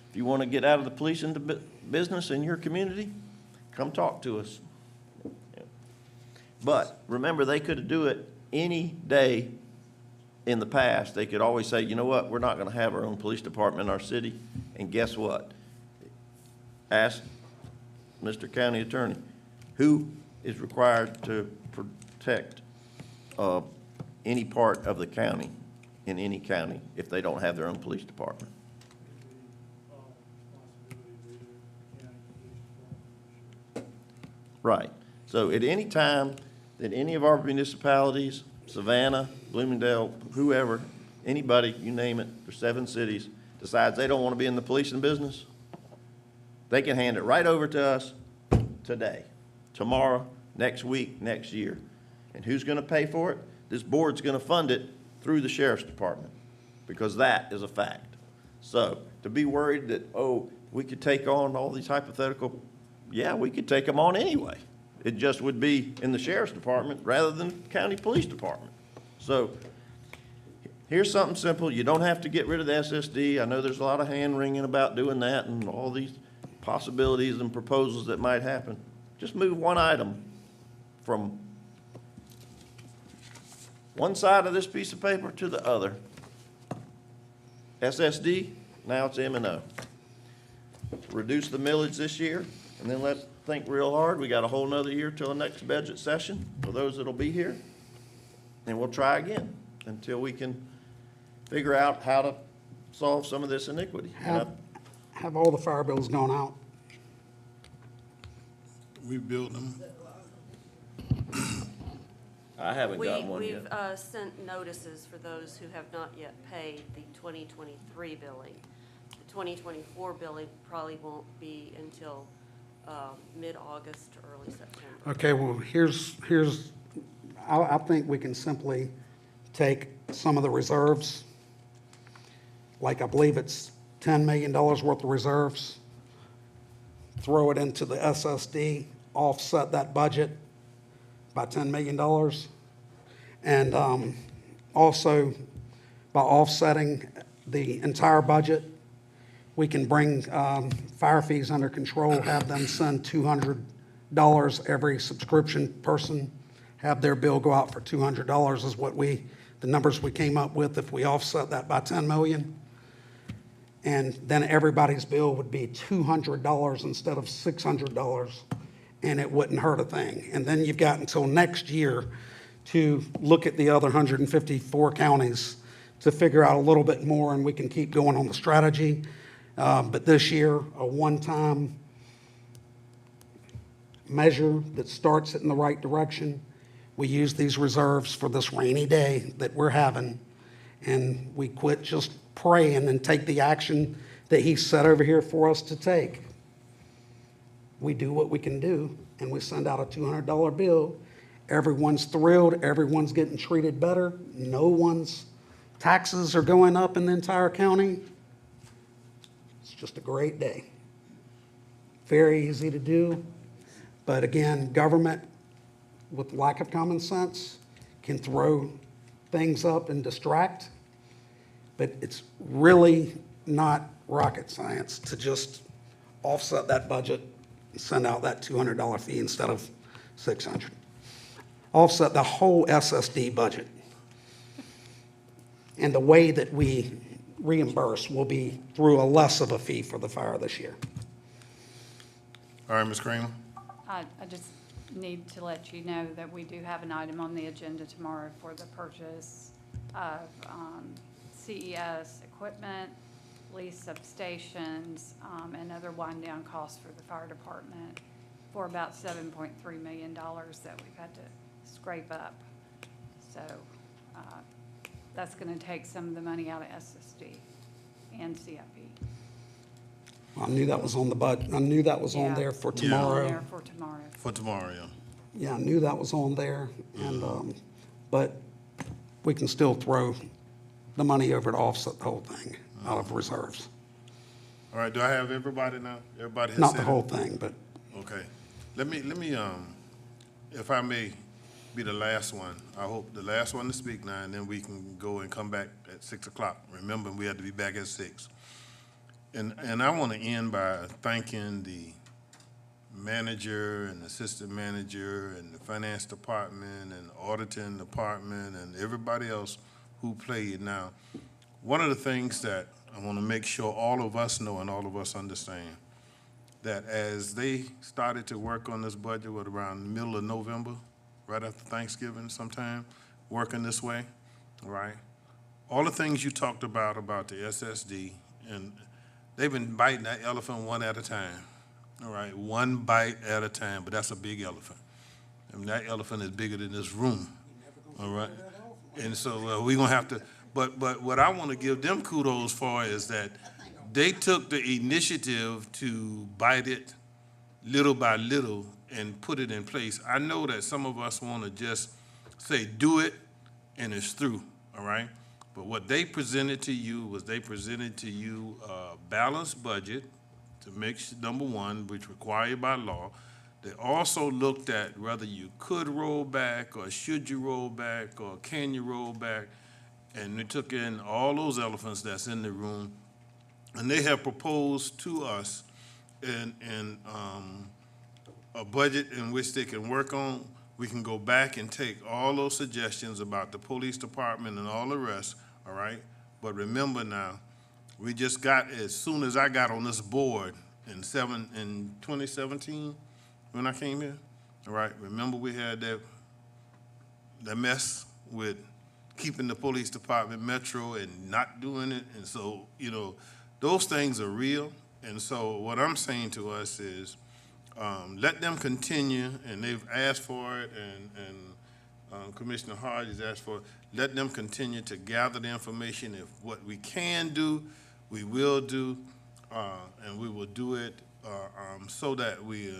If you want to get out of the policing business in your community, come talk to us. But remember, they could do it any day in the past. They could always say, you know what, we're not going to have our own police department in our city. And guess what? Ask Mr. County Attorney, who is required to protect any part of the county, in any county, if they don't have their own police department? Right. So at any time that any of our municipalities, Savannah, Bloomingdale, whoever, anybody, you name it, there's 7 cities, decides they don't want to be in the policing business, they can hand it right over to us today, tomorrow, next week, next year. And who's going to pay for it? This board's going to fund it through the sheriff's department, because that is a fact. So to be worried that, oh, we could take on all these hypothetical, yeah, we could take them on anyway. It just would be in the sheriff's department rather than the county police department. So here's something simple. You don't have to get rid of the SSD. I know there's a lot of hand-wringing about doing that and all these possibilities and proposals that might happen. Just move one item from one side of this piece of paper to the other. SSD, now it's M&O. Reduce the millage this year, and then let's think real hard. We got a whole nother year till the next budget session for those that'll be here. And we'll try again until we can figure out how to solve some of this iniquity.
Have all the fire bills gone out?
We built them.
I haven't got one yet.
We've sent notices for those who have not yet paid the 2023 billing. The 2024 billing probably won't be until mid-August to early September.
Okay, well, I think we can simply take some of the reserves, like I believe it's $10 million worth of reserves, throw it into the SSD, offset that budget by $10 million, And also, by offsetting the entire budget, we can bring fire fees under control, have them send $200 every subscription person, have their bill go out for $200 is what the numbers we came up with if we offset that by 10 million. And then everybody's bill would be $200 instead of $600, and it wouldn't hurt a thing. And then you've got until next year to look at the other 154 counties to figure out a little bit more, and we can keep going on the strategy. But this year, a one-time measure that starts it in the right direction. We use these reserves for this rainy day that we're having, and we quit just praying and take the action that he set over here for us to take. We do what we can do, and we send out a $200 bill. Everyone's thrilled. Everyone's getting treated better. No one's taxes are going up in the entire county. It's just a great day. Very easy to do. But again, government with lack of common sense can throw things up and distract. But it's really not rocket science to just offset that budget and send out that $200 fee instead of $600. Offset the whole SSD budget. And the way that we reimburse will be through a less of a fee for the fire this year.
All right, Ms. Kramer?
I just need to let you know that we do have an item on the agenda tomorrow for the purchase of CES equipment, lease substations, and other wind-down costs for the fire department for about $7.3 million that we've had to scrape up. So that's going to take some of the money out of SSD and CIP.
I knew that was on the budget. I knew that was on there for tomorrow.
On there for tomorrow.
For tomorrow, yeah.
Yeah, I knew that was on there, and, but we can still throw the money over to offset the whole thing out of reserves.
All right, do I have everybody now? Everybody has
Not
said
the
it?
whole thing, but
Okay. Let me, if I may be the last one, I hope the last one to speak now, and then we can go and come back at 6 o'clock. Remember, we have to be back at 6. And I want to end by thanking the manager and assistant manager and the finance department and the auditing department and everybody else who played. Now, one of the things that I want to make sure all of us know and all of us understand, that as they started to work on this budget, what, around the middle of November, right after Thanksgiving sometime, working this way, right? All the things you talked about the SSD, and they've been biting that elephant one at a time, all right? One bite at a time, but that's a big elephant. I mean, that elephant is bigger than this room, all right? And so we're gonna have to, but what I wanna give them kudos for is that they took the initiative to bite it little by little and put it in place. I know that some of us wanna just say, do it, and it's through, all right? But what they presented to you was they presented to you a balanced budget to make, number one, which required by law. They also looked at whether you could roll back or should you roll back or can you roll back. And they took in all those elephants that's in the room. And they have proposed to us in a budget in which they can work on. We can go back and take all those suggestions about the police department and all the rest, all right? But remember now, we just got, as soon as I got on this board in 2017, when I came here, all right, remember we had that mess with keeping the police department metro and not doing it, and so, you know, those things are real. And so what I'm saying to us is, let them continue, and they've asked for it, and Commissioner Hart has asked for it. Let them continue to gather the information. If what we can do, we will do, and we will do it so that we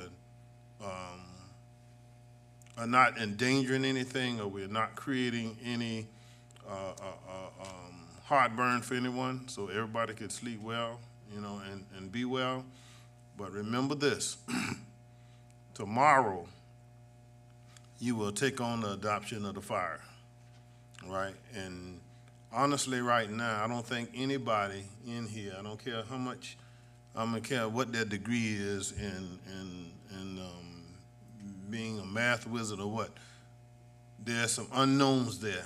are not endangering anything, or we're not creating any heartburn for anyone, so everybody could sleep well, you know, and be well. But remember this, tomorrow, you will take on the adoption of the fire, right? And honestly, right now, I don't think anybody in here, I don't care how much, I don't care what their degree is in being a math wizard or what, there's some unknowns there,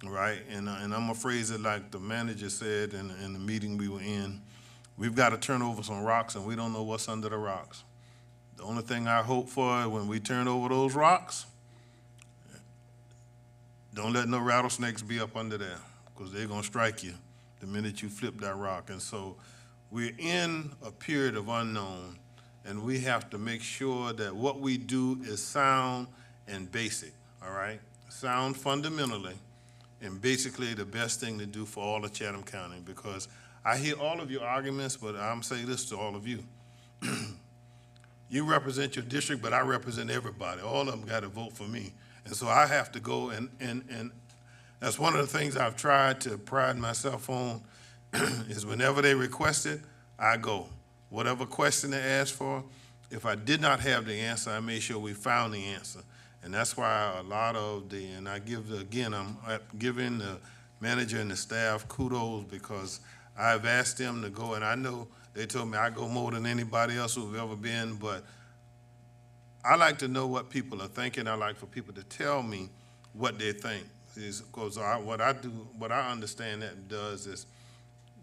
right? And I'm gonna phrase it like the manager said in the meeting we were in. We've got to turn over some rocks, and we don't know what's under the rocks. The only thing I hope for when we turn over those rocks, don't let no rattlesnakes be up under there, because they're gonna strike you the minute you flip that rock. And so we're in a period of unknown, and we have to make sure that what we do is sound and basic, all right? Sound fundamentally, and basically the best thing to do for all of Chatham County, because I hear all of your arguments, but I'm saying this to all of you. You represent your district, but I represent everybody. All of them got to vote for me. And so I have to go, and that's one of the things I've tried to pride myself on, is whenever they request it, I go. Whatever question they ask for, if I did not have the answer, I made sure we found the answer. And that's why a lot of and I give, again, I'm giving the manager and the staff kudos, because I've asked them to go, and I know they told me I go more than anybody else who've ever been, but I like to know what people are thinking. I like for people to tell me what they think. Because what I understand that does is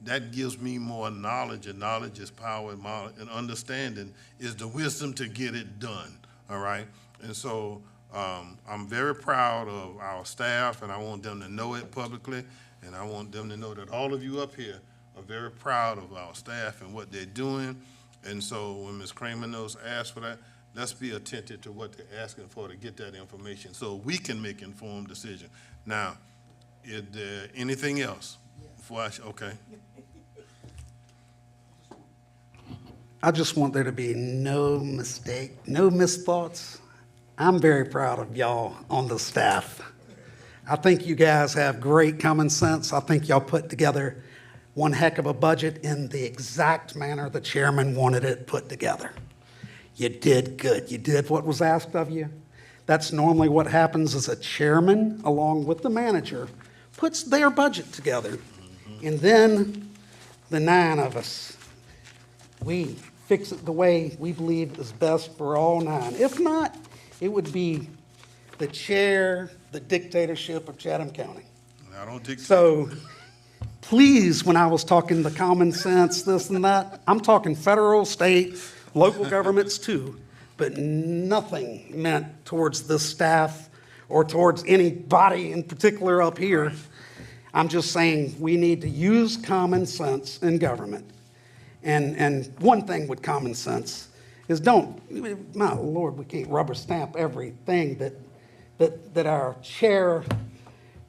that gives me more knowledge, and knowledge is power, and understanding is the wisdom to get it done, all right? And so I'm very proud of our staff, and I want them to know it publicly, and I want them to know that all of you up here are very proud of our staff and what they're doing. And so when Ms. Kramer knows asked for that, let's be attentive to what they're asking for to get that information so we can make informed decisions. Now, is there anything else? Before okay.
I just want there to be no mistake, no misthoughts. I'm very proud of y'all on the staff. I think you guys have great common sense. I think y'all put together one heck of a budget in the exact manner the chairman wanted it put together. You did good. You did what was asked of you. That's normally what happens as a chairman, along with the manager, puts their budget together. And then the 9 of us, we fix it the way we believe is best for all 9. If not, it would be the chair, the dictatorship of Chatham County.
I don't dictate.
So please, when I was talking the common sense, this and that, I'm talking federal, state, local governments too, but nothing meant towards this staff or towards anybody in particular up here. I'm just saying we need to use common sense in government. And one thing with common sense is my Lord, we can't rubber stamp everything that our chair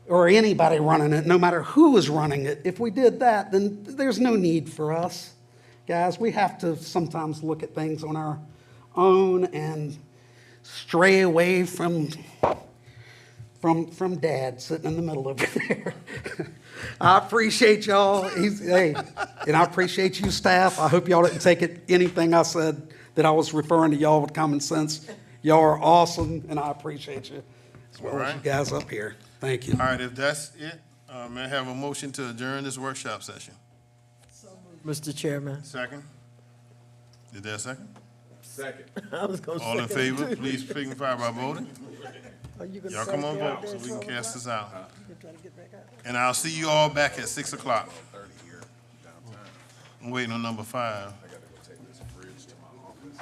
or anybody running it, no matter who is running it. If we did that, then there's no need for us. Guys, we have to sometimes look at things on our own and stray away from Dad sitting in the middle over there. I appreciate y'all. Hey, and I appreciate you, staff. I hope y'all didn't take it anything I said that I was referring to y'all with common sense. Y'all are awesome, and I appreciate you as well as you guys up here. Thank you.
All right, if that's it, may I have a motion to adjourn this workshop session?
Mr. Chairman.
Second? Is there a second?
Second.
I was gonna
All in
second
favor,
too.
please signify by voting.
Are you gonna
Y'all come on
second
vote
that
so we can
so
cast
much?
this out.
You trying to get back out?
And I'll see you all back at 6 o'clock. I'm waiting on number 5.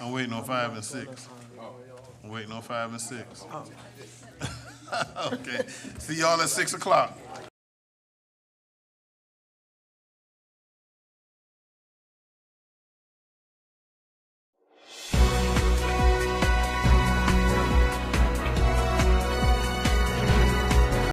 I'm waiting on 5 and 6. I'm waiting on 5 and 6. Okay, see y'all at 6 o'clock.